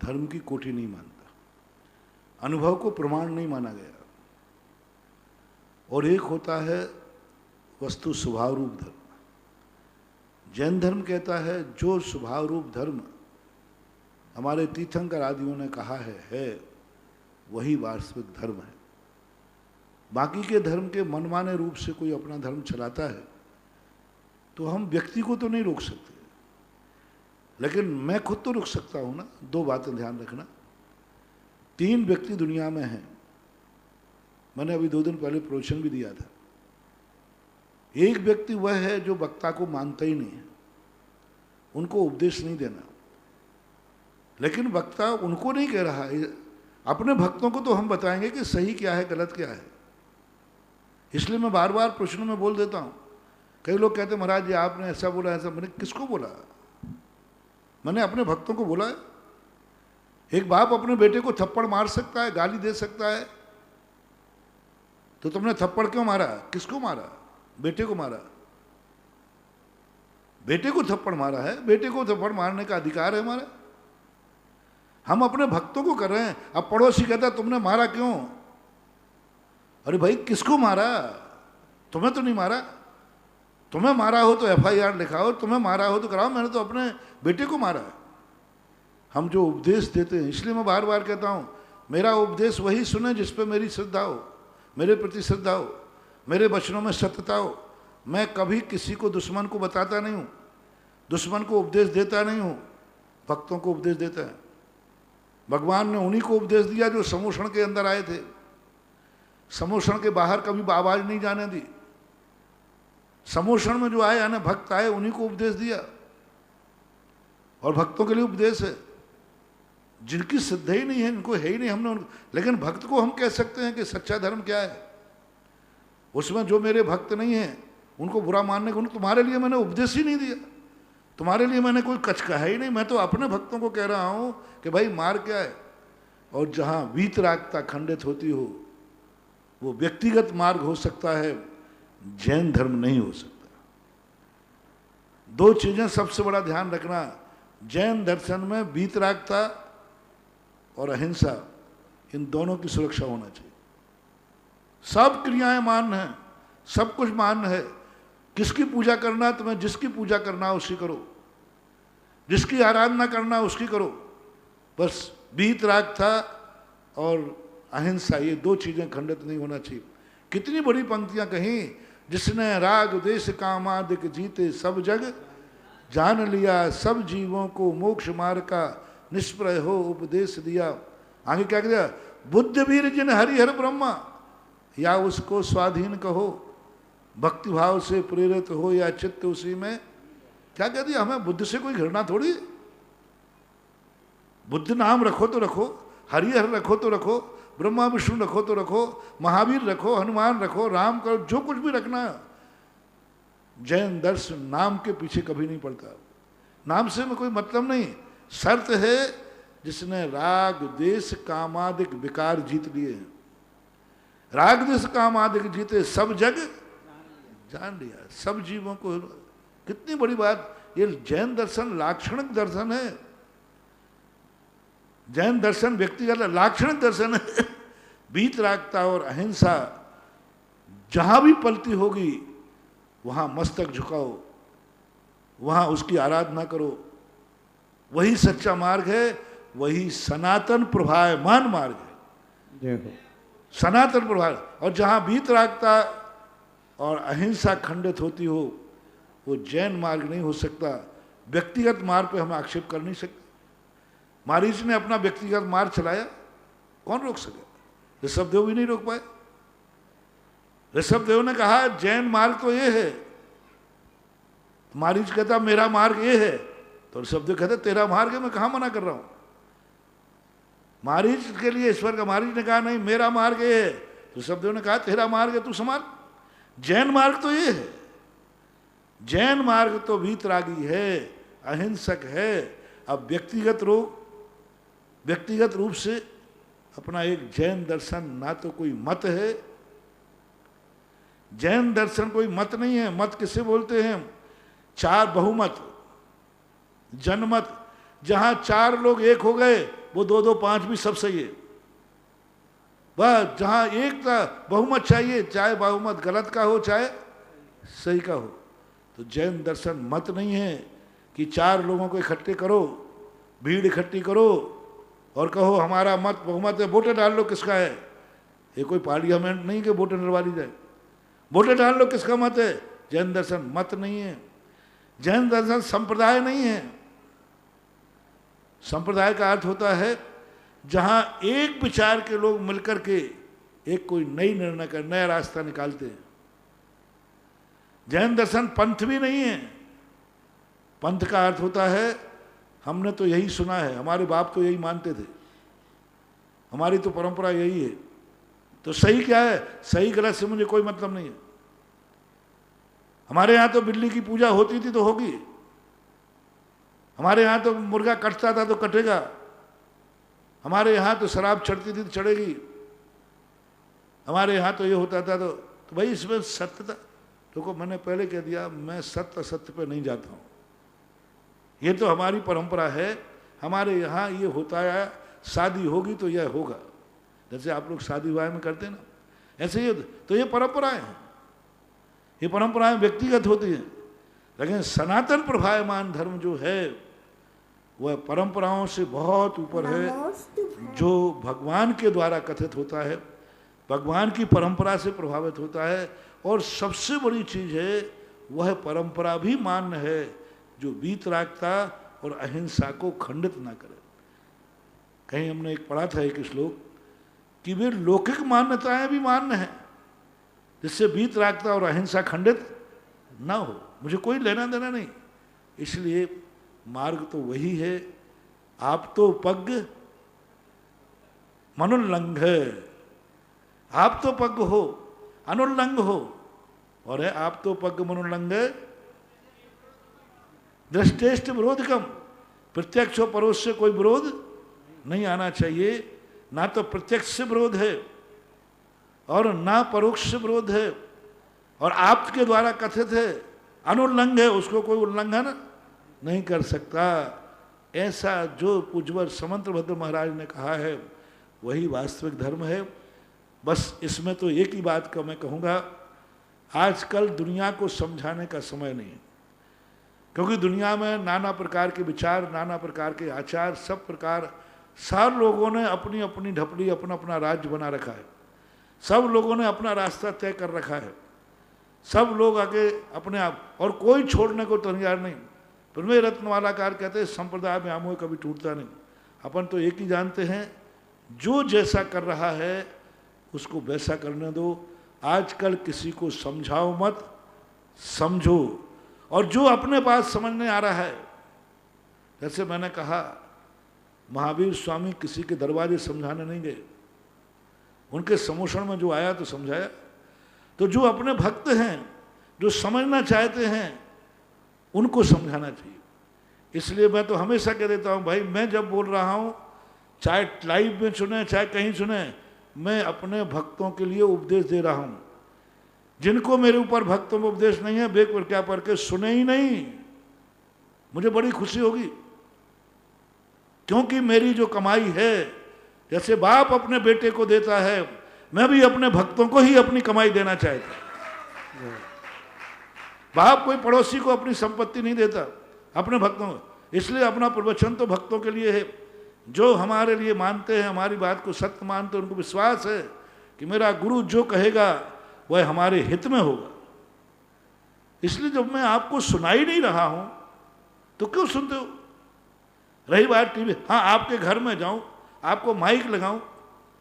धर्म की कोटि नहीं मानता, अनुभव को प्रमाण नहीं माना गया। और एक होता है वस्तु स्वभाव रूप धर्म। जैन धर्म कहता है जो स्वभाव रूप धर्म हमारे तीर्थंकर आदियों ने कहा है वही वास्तविक धर्म है। बाकी के धर्म के मनमाने रूप से कोई अपना धर्म चलाता है तो हम व्यक्ति को तो नहीं रोक सकते, लेकिन मैं खुद तो रुक सकता हूं ना। 2 बातें ध्यान रखना। 3 व्यक्ति दुनिया में हैं, मैंने अभी 2 दिन पहले प्रवचन भी दिया था। एक व्यक्ति वह है जो वक्ता को मानता ही नहीं है, उनको उपदेश नहीं देना, लेकिन वक्ता उनको नहीं कह रहा है, अपने भक्तों को तो हम बताएंगे कि सही क्या है गलत क्या है। इसलिए मैं बार बार प्रश्नों में बोल देता हूं। कई लोग कहते हैं महाराज जी आपने ऐसा बोला ऐसा। मैंने किसको बोला? मैंने अपने भक्तों को बोला है। एक बाप अपने बेटे को थप्पड़ मार सकता है, गाली दे सकता है, तो तुमने थप्पड़ क्यों मारा? किसको मारा? बेटे को मारा। बेटे को थप्पड़ मारा है, बेटे को थप्पड़ मारने का अधिकार है हमारा। हम अपने भक्तों को कर रहे हैं। अब पड़ोसी कहता तुमने मारा क्यों? अरे भाई किसको मारा? तुम्हें तो नहीं मारा। तुम्हें मारा हो तो FIR लिखाओ, तुम्हें मारा हो तो कराओ। मैंने तो अपने बेटे को मारा है। हम जो उपदेश देते हैं, इसलिए मैं बार बार कहता हूं मेरा उपदेश वही सुने जिस पे मेरी श्रद्धा हो, मेरे प्रति श्रद्धा हो, मेरे वचनों में सत्यता हो। मैं कभी किसी को दुश्मन को बताता नहीं हूं, दुश्मन को उपदेश देता नहीं हूं, भक्तों को उपदेश देता है। भगवान ने उन्हीं को उपदेश दिया जो समोषण के अंदर आए थे, समोषण के बाहर कभी आवाज नहीं जाने दी। समोषण में जो आए यानी भक्त आए, उन्हीं को उपदेश दिया। और भक्तों के लिए उपदेश है। जिनकी श्रद्धा ही नहीं है, इनको है ही नहीं, हमने उनको, लेकिन भक्त को हम कह सकते हैं कि सच्चा धर्म क्या है। उसमें जो मेरे भक्त नहीं है उनको बुरा मानने को, तुम्हारे लिए मैंने उपदेश ही नहीं दिया, तुम्हारे लिए मैंने कोई कच कहा ही नहीं। मैं तो अपने भक्तों को कह रहा हूं कि भाई मार क्या है। और जहां वीतरागता खंडित होती हो वो व्यक्तिगत मार्ग हो सकता है, जैन धर्म नहीं हो सकता। 2 चीजें सबसे बड़ा ध्यान रखना। जैन दर्शन में वीतरागता और अहिंसा, इन दोनों की सुरक्षा होना चाहिए। सब क्रियाएं मान्य हैं, सब कुछ मान्य है। किसकी पूजा करना, तुम्हें जिसकी पूजा करना उसकी करो, जिसकी आराधना करना उसकी करो। बस वीतरागता और अहिंसा, ये 2 चीजें खंडित नहीं होना चाहिए। कितनी बड़ी पंक्तियां कहीं, जिसने राग देश कामादिक जीते सब जग, जान लिया सब जीवों को मोक्ष मार्ग का निष्प्रय हो उपदेश दिया। आगे क्या किया, बुद्ध वीर जिन हरिहर ब्रह्मा, या उसको स्वाधीन कहो, भक्ति भाव से प्रेरित हो या चित्त उसी में। क्या कह दिया, हमें बुद्ध से कोई घृणा थोड़ी, बुद्ध नाम रखो तो रखो, हरिहर रखो तो रखो, ब्रह्मा विष्णु रखो तो रखो, महावीर रखो, हनुमान रखो, राम करो, जो कुछ भी रखना। जैन दर्शन नाम के पीछे कभी नहीं पड़ता, नाम से में कोई मतलब नहीं। शर्त है जिसने राग देश कामादिक विकार जीत लिए हैं, राग देश कामादिक जीते सब जग जान लिया, सब जीवों को। कितनी बड़ी बात, ये जैन दर्शन लाक्षणिक दर्शन है, जैन दर्शन व्यक्तिगत लाक्षणिक दर्शन है। वीतरागता और अहिंसा जहां भी पलती होगी वहां मस्तक झुकाओ, वहां उसकी आराधना करो, वही सच्चा मार्ग है, वही सनातन प्रभायमान मार्ग है, सनातन प्रभाव। और जहां वीतरागता और अहिंसा खंडित होती हो वो जैन मार्ग नहीं हो सकता। व्यक्तिगत मार्ग पे हम आक्षेप कर नहीं सकते। मारीच ने अपना व्यक्तिगत मार्ग चलाया, कौन रोक सके? ऋषभदेव भी नहीं रोक पाए। ऋषभदेव ने कहा जैन मार्ग तो ये है, मारीच कहता मेरा मार्ग ये है, तो ऋषभदेव कहते तेरा मार्ग है, मैं कहां मना कर रहा हूं। मारीच के लिए ईश्वर का, मारीच ने कहा नहीं मेरा मार्ग ये है, तो ऋषभदेव ने कहा तेरा मार्ग है, तू संभाल। जैन मार्ग तो ये है, जैन मार्ग तो वीतरागी है, अहिंसक है। अब व्यक्तिगत रूप से अपना एक जैन दर्शन ना तो कोई मत है, जैन दर्शन कोई मत नहीं है। मत किसे बोलते हैं? चार बहुमत, जनमत, जहां चार लोग एक हो गए वो दो दो पांच भी सब सही है। बस जहां एक था बहुमत चाहिए, चाहे बहुमत गलत का हो चाहे सही का हो। तो जैन दर्शन मत नहीं है कि चार लोगों को इकट्ठे करो, भीड़ इकट्ठी करो और कहो हमारा मत बहुमत है, वोटें डाल लो किसका है। ये कोई पार्लियामेंट नहीं कि वोटें डलवा ली जाए, वोटें डाल लो किसका मत है। जैन दर्शन मत नहीं है, जैन दर्शन संप्रदाय नहीं है। संप्रदाय का अर्थ होता है जहां एक विचार के लोग मिलकर के एक कोई नई निर्णय का नया रास्ता निकालते हैं। जैन दर्शन पंथ भी नहीं है। पंथ का अर्थ होता है, हमने तो यही सुना है, हमारे बाप तो यही मानते थे, हमारी तो परंपरा यही है, तो सही क्या है, सही गलत से मुझे कोई मतलब नहीं है। हमारे यहाँ तो बिल्ली की पूजा होती थी तो होगी, हमारे यहाँ तो मुर्गा कटता था तो कटेगा, हमारे यहाँ तो शराब चढ़ती थी तो चढ़ेगी, हमारे यहाँ तो ये होता था तो भाई इसमें सत्य था। देखो मैंने पहले कह दिया, मैं सत्य असत्य पे नहीं जाता हूँ, ये तो हमारी परंपरा है, हमारे यहाँ ये होता है, शादी होगी तो यह होगा, जैसे आप लोग शादी विवाह में करते हैं ना, ऐसे ही तो ये परंपराएं हैं, ये परंपराएं व्यक्तिगत होती हैं। लेकिन सनातन प्रभायमान धर्म जो है वह परंपराओं से बहुत ऊपर है, जो भगवान के द्वारा कथित होता है, भगवान की परंपरा से प्रभावित होता है। और सबसे बड़ी चीज है वह परंपरा भी मान्य है जो वीतरागता और अहिंसा को खंडित ना करे। कहीं हमने एक पढ़ा था एक श्लोक कि वे लौकिक मान्यताएं भी मान्य हैं जिससे वीतरागता और अहिंसा खंडित ना हो, मुझे कोई लेना देना नहीं। इसलिए मार्ग तो वही है, आप तो पग मनुल्लंघ, आप तो पग हो अनुल्लंघ हो, और है आप तो पग मनुल्लंघ दृष्टेष्ट विरोधकम, प्रत्यक्ष और परोक्ष से कोई विरोध नहीं आना चाहिए। ना तो प्रत्यक्ष से विरोध है और ना परोक्ष से विरोध है, और आपके द्वारा कथित है अनुल्लंघ है, उसको कोई उल्लंघन नहीं कर सकता। ऐसा जो पूज्यवर समंतभद्र महाराज ने कहा है वही वास्तविक धर्म है। बस इसमें तो एक ही बात का मैं कहूँगा, आजकल दुनिया को समझाने का समय नहीं है, क्योंकि दुनिया में नाना प्रकार के विचार, नाना प्रकार के आचार, सब प्रकार, सब लोगों ने अपनी अपनी ढपली, अपना अपना राज्य बना रखा है, सब लोगों ने अपना रास्ता तय कर रखा है, सब लोग आगे अपने आप, और कोई छोड़ने को तैयार नहीं। प्रमेय रत्नवालाकार कहते हैं संप्रदाय में आमोह कभी टूटता नहीं। अपन तो एक ही जानते हैं, जो जैसा कर रहा है उसको वैसा करने दो। आजकल किसी को समझाओ मत, समझो। और जो अपने पास समझने आ रहा है, जैसे मैंने कहा, महावीर स्वामी किसी के दरवाजे समझाने नहीं गए, उनके समोषण में जो आया तो समझाया। तो जो अपने भक्त हैं, जो समझना चाहते हैं, उनको समझाना चाहिए। इसलिए मैं तो हमेशा कह देता हूँ, भाई मैं जब बोल रहा हूँ, चाहे लाइव में सुने चाहे कहीं सुने, मैं अपने भक्तों के लिए उपदेश दे रहा हूँ। जिनको मेरे ऊपर भक्तों में उपदेश नहीं है, वे क्या पढ़ के सुने ही नहीं, मुझे बड़ी खुशी होगी। क्योंकि मेरी जो कमाई है, जैसे बाप अपने बेटे को देता है, मैं भी अपने भक्तों को ही अपनी कमाई देना चाहता। बाप कोई पड़ोसी को अपनी संपत्ति नहीं देता, अपने भक्तों को। इसलिए अपना प्रवचन तो भक्तों के लिए है, जो हमारे लिए मानते हैं, हमारी बात को सत्य मानते हैं, उनको विश्वास है कि मेरा गुरु जो कहेगा वह हमारे हित में होगा। इसलिए जब मैं आपको सुनाई नहीं रहा हूं तो क्यों सुनते हो? रही बात टीवी, हाँ आपके घर में जाऊं, आपको माइक लगाऊं,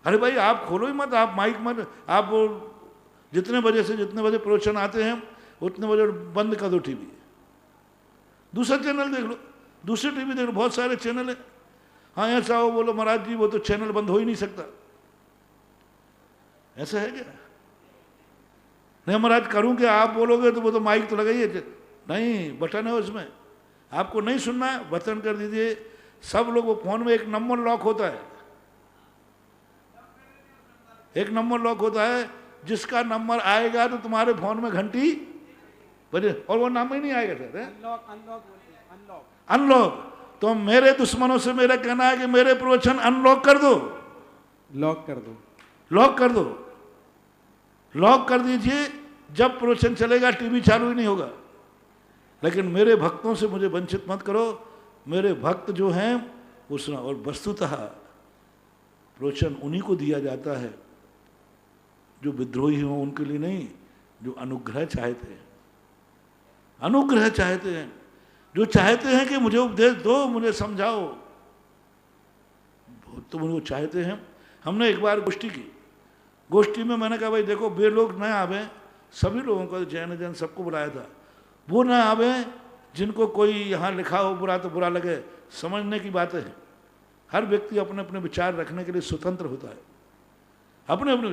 अरे भाई आप खोलो ही मत, आप माइक मत, आप जितने बजे से जितने बजे प्रवचन आते हैं उतने बजे बंद कर दो टीवी, दूसरा चैनल देख लो, दूसरे टीवी देख लो, बहुत सारे चैनल है। हाँ ऐसा हो बोलो महाराज जी वो तो चैनल बंद हो ही नहीं सकता, ऐसा है क्या? नहीं महाराज करूं क्या, आप बोलोगे तो वो तो माइक तो लगाइए, नहीं बटन है उसमें, आपको नहीं सुनना है बटन कर दीजिए। सब लोग, वो फोन में एक नंबर लॉक होता है, एक नंबर लॉक होता है, जिसका नंबर आएगा तो तुम्हारे फोन में घंटी बजे, और वो नाम ही नहीं आएगा सर, अनलॉक। तो मेरे दुश्मनों से मेरा कहना है कि मेरे प्रवचन अनलॉक कर दो, लॉक कर दो, लॉक कर दो, लॉक कर दीजिए। जब प्रवचन चलेगा टीवी चालू ही नहीं होगा। लेकिन मेरे भक्तों से मुझे वंचित मत करो, मेरे भक्त जो हैं वो सुना। और वस्तुतः प्रवचन उन्हीं को दिया जाता है जो विद्रोही हो, उनके लिए नहीं, जो अनुग्रह चाहते हैं, अनुग्रह चाहते हैं, जो चाहते हैं कि मुझे उपदेश दो, मुझे समझाओ, तो वो चाहते हैं। हमने एक बार गोष्ठी की, गोष्ठी में मैंने कहा भाई देखो वे लोग न आवे, सभी लोगों को जैन सबको बुलाया था, वो न आवे जिनको कोई यहाँ लिखा हो बुरा तो बुरा लगे, समझने की बातें हैं। हर व्यक्ति अपने अपने विचार रखने के लिए स्वतंत्र होता है, अपने अपने।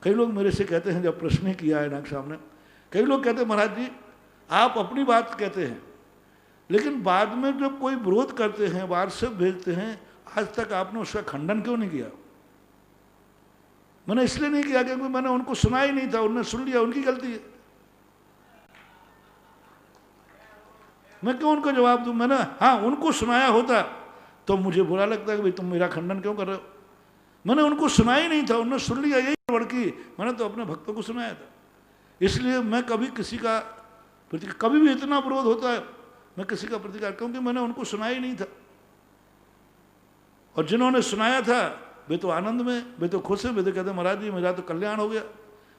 कई लोग मेरे से कहते हैं, जब प्रश्न किया है नाग साहब ने, कई लोग कहते हैं महाराज जी आप अपनी बात कहते हैं, लेकिन बाद में जब कोई विरोध करते हैं, व्हाट्सएप भेजते हैं, आज तक आपने उसका खंडन क्यों नहीं किया? मैंने इसलिए नहीं किया क्योंकि मैंने उनको सुना ही नहीं था, उन्होंने सुन लिया, उनकी गलती है। मैं क्यों उनको जवाब दूं? मैंने हाँ उनको सुनाया होता तो मुझे बुरा लगता है कि भाई तुम मेरा खंडन क्यों कर रहे हो। मैंने उनको सुना ही नहीं था, उन्होंने सुन लिया, यही लड़की, मैंने तो अपने भक्तों को सुनाया था। इसलिए मैं कभी किसी का कभी भी इतना विरोध होता है मैं किसी का प्रतिकार, क्योंकि मैंने उनको सुनाया ही नहीं था। और जिन्होंने सुनाया था वे तो आनंद में, वे तो खुश है, वे तो कहते महाराज जी मेरा तो कल्याण हो गया,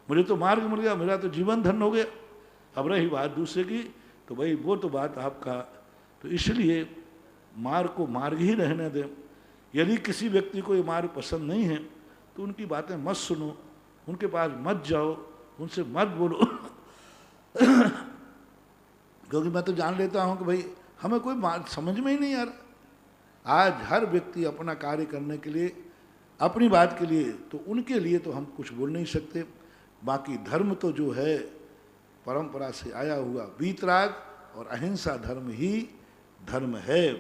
मुझे तो मार्ग मिल गया, मेरा तो जीवन धन हो गया। अब रही बात दूसरे की, तो भाई वो तो बात आपका, तो इसलिए मार्ग को मार्ग ही रहने दें। यदि किसी व्यक्ति को ये मार्ग पसंद नहीं है तो उनकी बातें मत सुनो, उनके पास मत जाओ, उनसे मत बोलो क्योंकि मैं तो जान लेता हूं कि भाई हमें कोई समझ में ही नहीं आ रहा। आज हर व्यक्ति अपना कार्य करने के लिए, अपनी बात के लिए, तो उनके लिए तो हम कुछ बोल नहीं सकते। बाकी धर्म तो जो है परंपरा से आया हुआ वीतराग और अहिंसा धर्म ही धर्म है।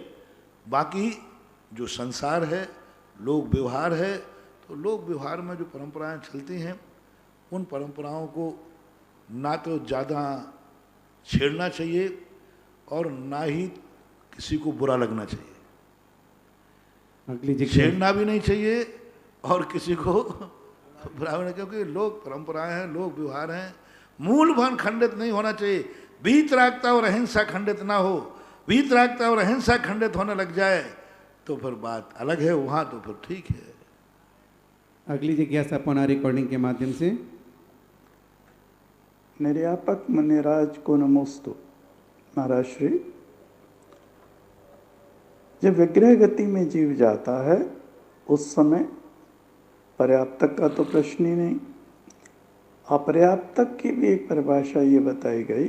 बाकी जो संसार है, लोक व्यवहार है, तो लोक व्यवहार में जो परंपराएं चलती हैं उन परंपराओं को ना तो ज़्यादा छेड़ना चाहिए और ना ही किसी को बुरा लगना चाहिए। अगली छेड़ना भी नहीं चाहिए और किसी को बुरा नहीं, क्योंकि लोक परंपराएं हैं, लोक व्यवहार हैं। मूल भान खंडित नहीं होना चाहिए। वीतरागता और अहिंसा खंडित ना हो। वीतरागता और अहिंसा खंडित होने लग जाए तो फिर बात अलग है, वहां तो फिर ठीक है। अगली जिज्ञासा पुनः रिकॉर्डिंग के माध्यम से। निर्यापक मुनिराज को नमोस्तु। महाराज श्री, जब विग्रह गति में जीव जाता है उस समय पर्याप्तक का तो प्रश्न ही नहीं। अपर्याप्तक की भी एक परिभाषा ये बताई गई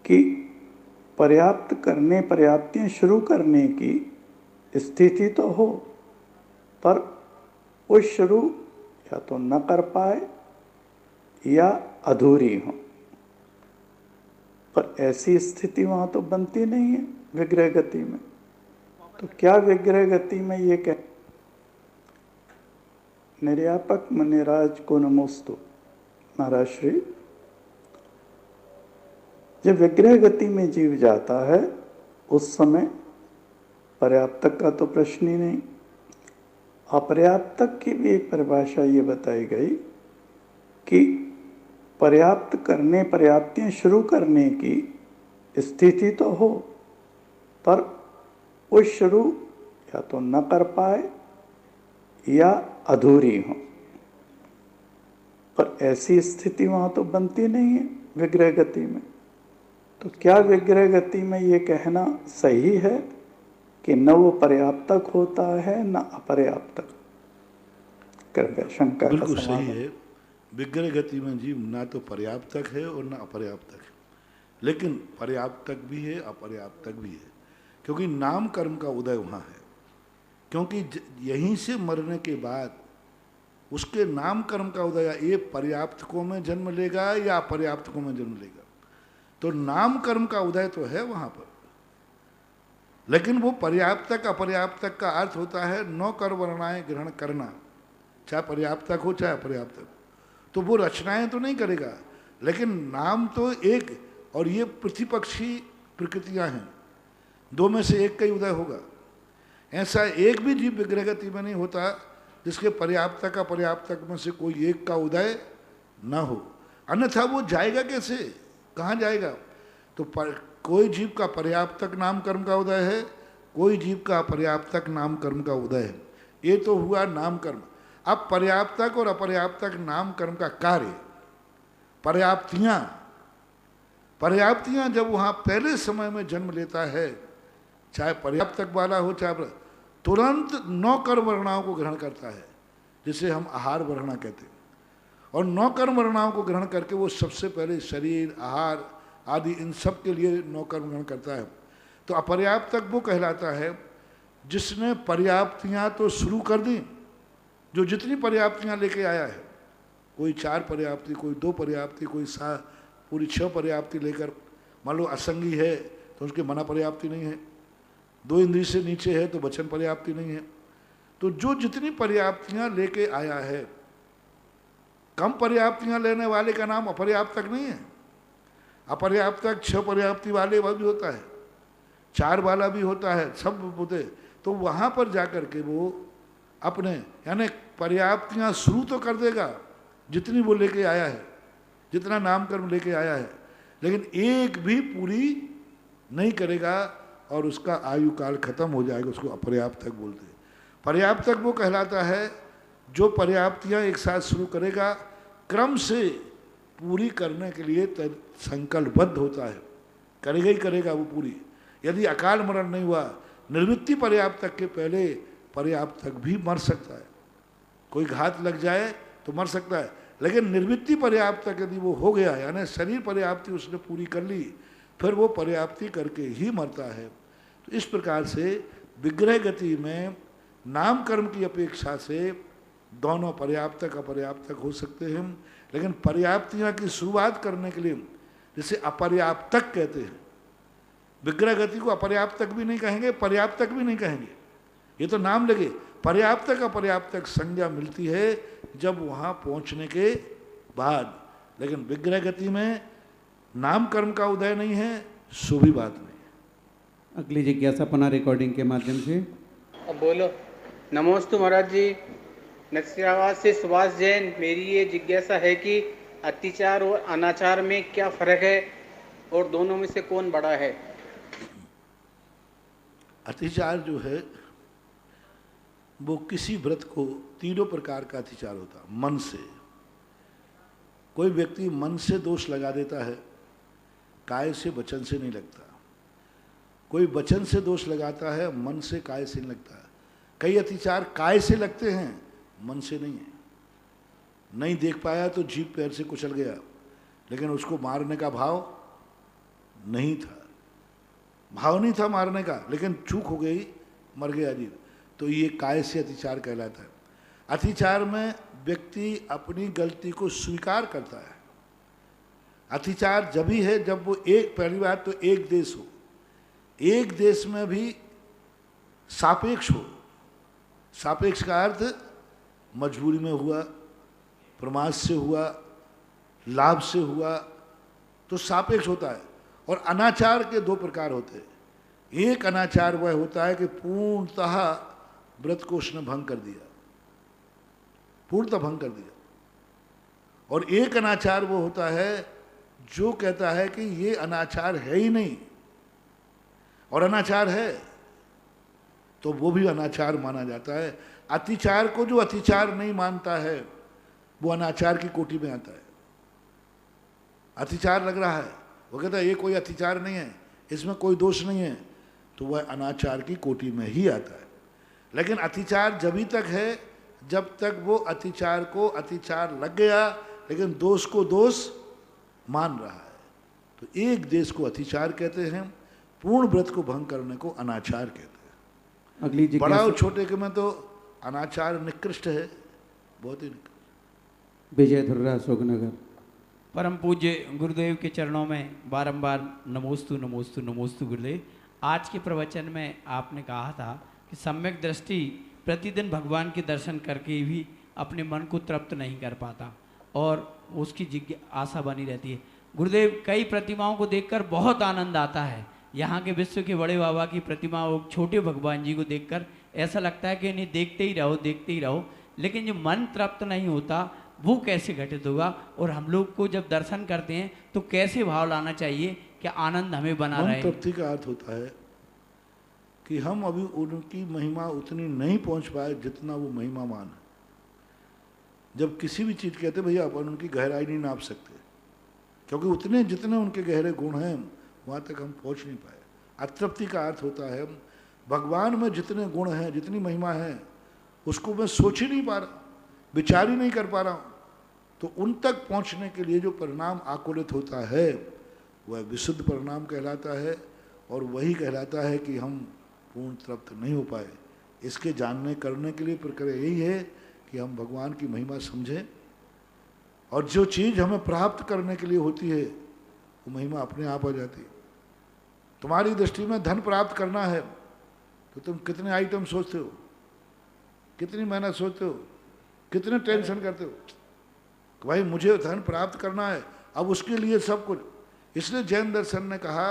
कि पर्याप्त करने, पर्याप्तियाँ शुरू करने की स्थिति तो हो, पर वो शुरू या तो न कर पाए या अधूरी हो। पर ऐसी स्थिति वहाँ तो बनती नहीं है विग्रह गति में। तो क्या विग्रह गति में ये कह, निर्यापक मुनिराज को नमोस्तु। महाराज श्री, जब विग्रह गति में जीव जाता है उस समय पर्याप्तक का तो प्रश्न ही नहीं। अपर्याप्तक की भी एक परिभाषा ये बताई गई कि पर्याप्त करने, पर्याप्तियाँ शुरू करने की स्थिति तो हो, पर वो शुरू या तो न कर पाए या अधूरी हो। पर ऐसी स्थिति वहाँ तो बनती नहीं है विग्रह गति में। तो क्या विग्रह गति में ये कहना सही है कि न वो पर्याप्तक होता है न अपर्याप्तक? कृपया शंका का बिल्कुल समाधान। सही है। विग्रह गति में जीव ना तो पर्याप्तक है और ना अपर्याप्तक है, लेकिन पर्याप्तक भी है, अपर्याप्तक भी है, क्योंकि नाम कर्म का उदय वहाँ है। क्योंकि यहीं से मरने के बाद उसके नाम कर्म का उदय ये पर्याप्तकों में जन्म लेगा या अपर्याप्तकों में जन्म लेगा। तो नाम कर्म का उदय तो है वहाँ पर, लेकिन वो पर्याप्तक अपर्याप्तक का अर्थ होता है नौ कर वर्णाएं ग्रहण करना, चाहे पर्याप्तक हो चाहे अपर्याप्तक। तो वो रचनाएं तो नहीं करेगा, लेकिन नाम तो एक, और ये प्रतिपक्षी प्रकृतियां हैं, दो में से एक का ही उदय होगा। ऐसा एक भी जीव विग्रह गति में नहीं होता जिसके पर्याप्तक अपर्याप्तक में से कोई एक का उदय न हो, अन्यथा वो जाएगा कैसे, कहाँ जाएगा? तो कोई जीव का पर्याप्तक नाम कर्म का उदय है, कोई जीव का अपर्याप्तक नाम कर्म का उदय है। ये तो हुआ नाम कर्म। अब पर्याप्तक और अपर्याप्तक नाम कर्म का कार्य, पर्याप्तियां जब वहाँ पहले समय में जन्म लेता है, चाहे पर्याप्तक वाला हो चाहे, तुरंत नौ कर वर्णाओं को ग्रहण करता है, जिसे हम आहार वर्णा कहते हैं। और नौ कर वर्णाओं को ग्रहण करके वो सबसे पहले शरीर, आहार आदि इन सब के लिए नौ कर्म ग्रहण करता है। तो अपर्याप्तक वो कहलाता है जिसने पर्याप्तियां तो शुरू कर दी, जो जितनी पर्याप्तियां लेके आया है, कोई 4 पर्याप्ति, कोई 2 पर्याप्ति, कोई पूरी 6 पर्याप्ति लेकर, मान लो असंगी है तो उसके मना पर्याप्ति नहीं है, 2 इंद्रिय से नीचे है तो वचन पर्याप्ति नहीं है। तो जो जितनी पर्याप्तियां लेके आया है, कम पर्याप्तियां लेने वाले का नाम अपर्याप्तक नहीं है। अपर्याप्तक 6 पर्याप्ति वाले वह भी होता है, 4 वाला भी होता है, सब होते। तो वहाँ पर जाकर के वो अपने यानी पर्याप्तियाँ शुरू तो कर देगा जितनी वो लेके आया है, जितना नाम कर्म लेके आया है, लेकिन एक भी पूरी नहीं करेगा और उसका आयु काल खत्म हो जाएगा। उसको अपर्याप्तक बोलते हैं। पर्याप्तक वो कहलाता है जो पर्याप्तियाँ एक साथ शुरू करेगा, क्रम से पूरी करने के लिए संकल्पबद्ध होता है, करेगा ही करेगा वो पूरी। यदि अकाल मरण नहीं हुआ, निर्वृत्ति पर्याप्तक के पहले पर्याप्तक भी मर सकता है, कोई घात लग जाए तो मर सकता है, लेकिन निर्वृत्ति पर्याप्तक यदि वो हो गया, यानी शरीर पर्याप्ति उसने पूरी कर ली, फिर वो पर्याप्ति करके ही मरता है। तो इस प्रकार से विग्रह गति में नाम कर्म की अपेक्षा से दोनों पर्याप्तक अपर्याप्तक हो सकते हैं, लेकिन पर्याप्तियाँ की शुरुआत करने के लिए जिसे अपर्याप्तक कहते हैं, विग्रह गति को अपर्याप्तक भी नहीं कहेंगे, पर्याप्तक भी नहीं कहेंगे, ये तो नाम लगे। पर्याप्तक अपर्याप्तक संज्ञा मिलती है जब वहाँ पहुँचने के बाद, लेकिन विग्रह गति में नाम कर्म का उदय नहीं है, सो भी बात नहीं है। अगली जिज्ञासा पुनः रिकॉर्डिंग के माध्यम से। अब बोलो। नमोस्तु महाराज जी, नक्सियाबाद से सुभाष जैन। मेरी ये जिज्ञासा है कि अत्याचार और अनाचार में क्या फर्क है और दोनों में से कौन बड़ा है? अत्याचार जो है वो किसी व्रत को, तीनों प्रकार का अत्याचार होता। मन से, कोई व्यक्ति मन से दोष लगा देता है, काय से वचन से नहीं लगता। कोई वचन से दोष लगाता है, मन से काय से नहीं लगता। कई अतिचार काय से लगते हैं, मन से नहीं है। नहीं देख पाया तो जीभ पैर से कुचल गया, लेकिन उसको मारने का भाव नहीं था, भाव नहीं था मारने का, लेकिन चूक हो गई, मर गया जीव। तो ये काय से अतिचार कहलाता है। अतिचार में व्यक्ति अपनी गलती को स्वीकार करता है। अतिचार जब ही है जब वो एक, पहली बात तो एक देश हो, एक देश में भी सापेक्ष हो। सापेक्ष का अर्थ मजबूरी में हुआ, प्रमाद से हुआ, लाभ से हुआ, तो सापेक्ष होता है। और अनाचार के दो प्रकार होते हैं। एक अनाचार वह होता है कि पूर्णतः व्रत को उसने भंग कर दिया, पूर्णतः भंग कर दिया। और एक अनाचार वो होता है जो कहता है कि ये अनाचार है ही नहीं और अनाचार है, तो वो भी अनाचार माना जाता है। अतिचार को जो अतिचार नहीं मानता है वो अनाचार की कोटि में आता है। अतिचार लग रहा है, वो कहता है ये कोई अतिचार नहीं है, इसमें कोई दोष नहीं है, तो वह अनाचार की कोटि में ही आता है। लेकिन अतिचार जभी तक है जब तक वो अतिचार को अतिचार लग गया, लेकिन दोष को दोष मान रहा है। तो एक देश को अतिचार कहते हैं, पूर्ण व्रत को भंग करने को अनाचार कहते हैं। अगली बड़ा और जिज्ञासा छोटे के में तो अनाचार निकृष्ट है, बहुत ही निकृष्ट। विजय धुर्रा अशोकनगर। परम पूज्य गुरुदेव के चरणों में बारंबार नमोस्तु नमोस्तु नमोस्तु गुरुदेव। आज के प्रवचन में आपने कहा था कि सम्यक दृष्टि प्रतिदिन भगवान के दर्शन करके भी अपने मन को तृप्त नहीं कर पाता और उसकी जिज्ञासा बनी रहती है। गुरुदेव, कई प्रतिमाओं को देखकर बहुत आनंद आता है। यहाँ के विश्व के बड़े बाबा की प्रतिमा और छोटे भगवान जी को देखकर ऐसा लगता है कि इन्हें देखते ही रहो, देखते ही रहो। लेकिन जो मन तृप्त नहीं होता वो कैसे घटित होगा? और हम लोग को जब दर्शन करते हैं तो कैसे भाव लाना चाहिए कि आनंद हमें बना रहे? मन तृप्ति का अर्थ होता है कि हम अभी उनकी महिमा उतनी नहीं पहुंच पाए जितना वो महिमा मान है। जब किसी भी चीज़ कहते भैया अपन उनकी गहराई नहीं नाप सकते, क्योंकि उतने जितने उनके गहरे गुण हैं वहाँ तक हम पहुँच नहीं पाए। अतृप्ति का अर्थ होता है भगवान में जितने गुण हैं, जितनी महिमा है, उसको मैं सोच ही नहीं पा रहा, विचार ही नहीं कर पा रहा हूँ। तो उन तक पहुँचने के लिए जो परिणाम आकुलित होता है वह विशुद्ध परिणाम कहलाता है, और वही कहलाता है कि हम पूर्ण तृप्त नहीं हो पाए। इसके जानने करने के लिए प्रक्रिया यही है कि हम भगवान की महिमा समझें, और जो चीज़ हमें प्राप्त करने के लिए होती है वो महिमा अपने आप आ जाती है। तुम्हारी दृष्टि में धन प्राप्त करना है तो तुम कितने आइटम सोचते हो, कितनी मेहनत सोचते हो, कितने टेंशन करते हो कि भाई मुझे धन प्राप्त करना है, अब उसके लिए सब कुछ। इसलिए जैन दर्शन ने कहा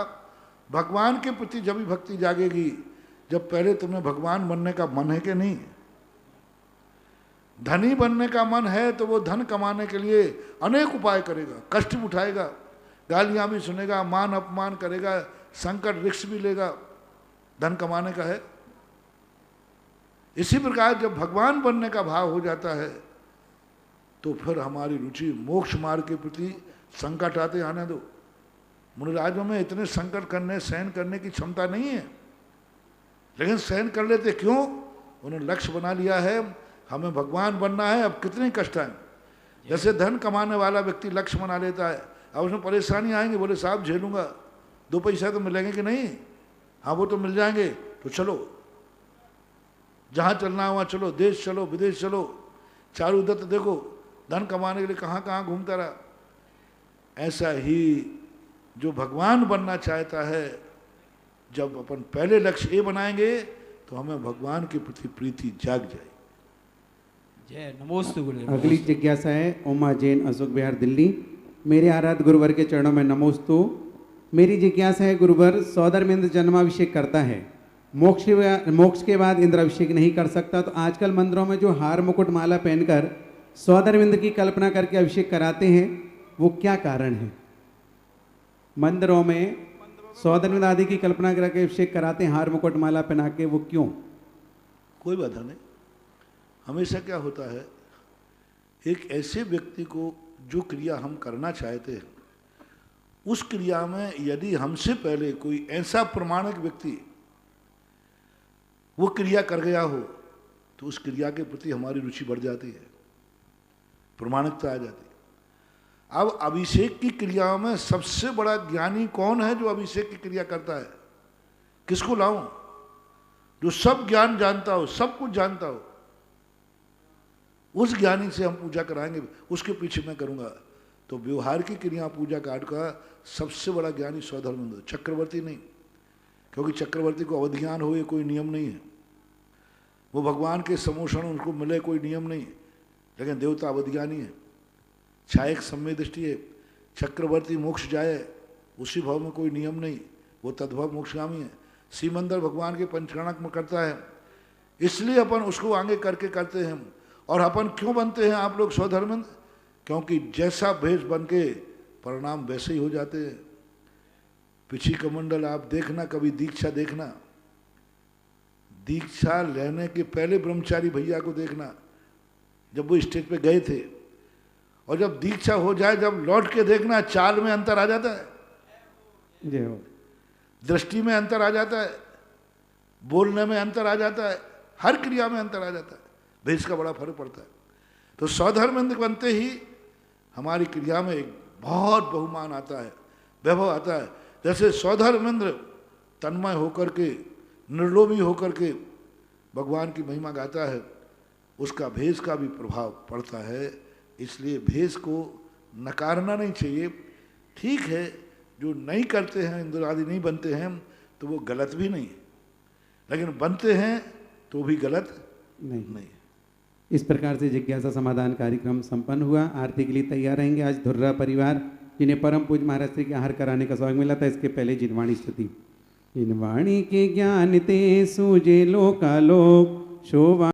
भगवान के प्रति जब भी भक्ति जागेगी जब पहले तुम्हें भगवान बनने का मन है कि नहीं। धनी बनने का मन है तो वो धन कमाने के लिए अनेक उपाय करेगा, कष्ट भी उठाएगा, गालियां भी सुनेगा, मान अपमान करेगा, संकट रिस्क भी लेगा, धन कमाने का है। इसी प्रकार जब भगवान बनने का भाव हो जाता है तो फिर हमारी रुचि मोक्ष मार्ग के प्रति, संकट आते आने दो। मुनिराजों में इतने संकट करने सहन करने की क्षमता नहीं है, लेकिन सहन कर लेते क्यों? उन्होंने लक्ष्य बना लिया है हमें भगवान बनना है, अब कितने कष्ट आए। जैसे धन कमाने वाला व्यक्ति लक्ष्य बना लेता है, अब उसमें परेशानी आएंगे, बोले साहब झेलूंगा, 2 पैसा तो मिलेंगे कि नहीं? हाँ वो तो मिल जाएंगे, तो चलो जहाँ चलना है वहाँ चलो, देश चलो, विदेश चलो, चारू दत्त देखो धन कमाने के लिए कहाँ कहाँ घूमता रहा। ऐसा ही जो भगवान बनना चाहता है, जब अपन पहले लक्ष्य ये बनाएंगे तो हमें भगवान के प्रति प्रीति जाग जाए। जय नमोस्तु गुरुदेव। अगली जिज्ञासा है उमा जैन, अशोक विहार, दिल्ली। मेरे आराध्य गुरुवर के चरणों में नमोस्तु। मेरी जिज्ञासा है गुरुवर, सौदर्मेंद्र जन्माभिषेक करता है, मोक्ष के बाद इंद्राभिषेक नहीं कर सकता, तो आजकल मंदिरों में जो हार मुकुट माला पहनकर सौदर्मेंद्र की कल्पना करके अभिषेक कराते हैं, वो क्या कारण है? मंदिरों में सौदर्मेंद्र आदि की कल्पना करके अभिषेक कराते हैं हार मुकुट माला पहना के, वो क्यों? कोई बाधा नहीं। हमेशा क्या होता है, एक ऐसे व्यक्ति को जो क्रिया हम करना चाहते हैं उस क्रिया में यदि हमसे पहले कोई ऐसा प्रमाणिक व्यक्ति वो क्रिया कर गया हो तो उस क्रिया के प्रति हमारी रुचि बढ़ जाती है, प्रमाणिकता आ जाती है। अब अभिषेक की क्रिया में सबसे बड़ा ज्ञानी कौन है जो अभिषेक की क्रिया करता है? किसको लाऊं? जो सब ज्ञान जानता हो, सब कुछ जानता हो, उस ज्ञानी से हम पूजा कराएंगे, उसके पीछे मैं करूंगा। तो व्यवहार की क्रिया पूजा काट का सबसे बड़ा ज्ञानी स्वधर्मेंद्र, चक्रवर्ती नहीं, क्योंकि चक्रवर्ती को अवधिज्ञान हो ये कोई नियम नहीं है, वो भगवान के समोषण उनको मिले कोई नियम नहीं, लेकिन देवता अवधिज्ञानी है, छायक सम्य दृष्टि है। चक्रवर्ती मोक्ष जाए उसी भाव में कोई नियम नहीं, वो तद्भव मोक्षगामी है। सीमंदर भगवान के पंचकर्णक में करता है, इसलिए अपन उसको आगे करके करते हैं। और अपन क्यों बनते हैं आप लोग स्वधर्मेंद्र? क्योंकि जैसा भेष बन के परिणाम वैसे ही हो जाते हैं। पिछी कमंडल आप देखना, कभी दीक्षा देखना, दीक्षा लेने के पहले ब्रह्मचारी भैया को देखना, जब वो स्टेज पे गए थे, और जब दीक्षा हो जाए, जब लौट के देखना, चाल में अंतर आ जाता है, दृष्टि में अंतर आ जाता है, बोलने में अंतर आ जाता है, हर क्रिया में अंतर आ जाता है, भेष का बड़ा फर्क पड़ता है। तो स्वधर्मेंद्र बनते ही हमारी क्रिया में एक बहुत बहुमान आता है, वैभव आता है। जैसे स्वधर्मेंद्र तन्मय होकर के, निर्लोभी होकर के भगवान की महिमा गाता है, उसका भेष का भी प्रभाव पड़ता है। इसलिए भेष को नकारना नहीं चाहिए। ठीक है, जो नहीं करते हैं, इंद्र आदि नहीं बनते हैं, तो वो गलत भी नहीं है, लेकिन बनते हैं तो भी गलत नहीं। इस प्रकार से जिज्ञासा समाधान कार्यक्रम संपन्न हुआ। आरती के लिए तैयार रहेंगे आज धुर्रा परिवार, जिन्हें परम पूज्य महाराज श्री के आहार कराने का सौभाग्य मिला था। इसके पहले जिनवाणी स्तुति। जिनवाणी के ज्ञान ते सूझे लोकालोक शोभा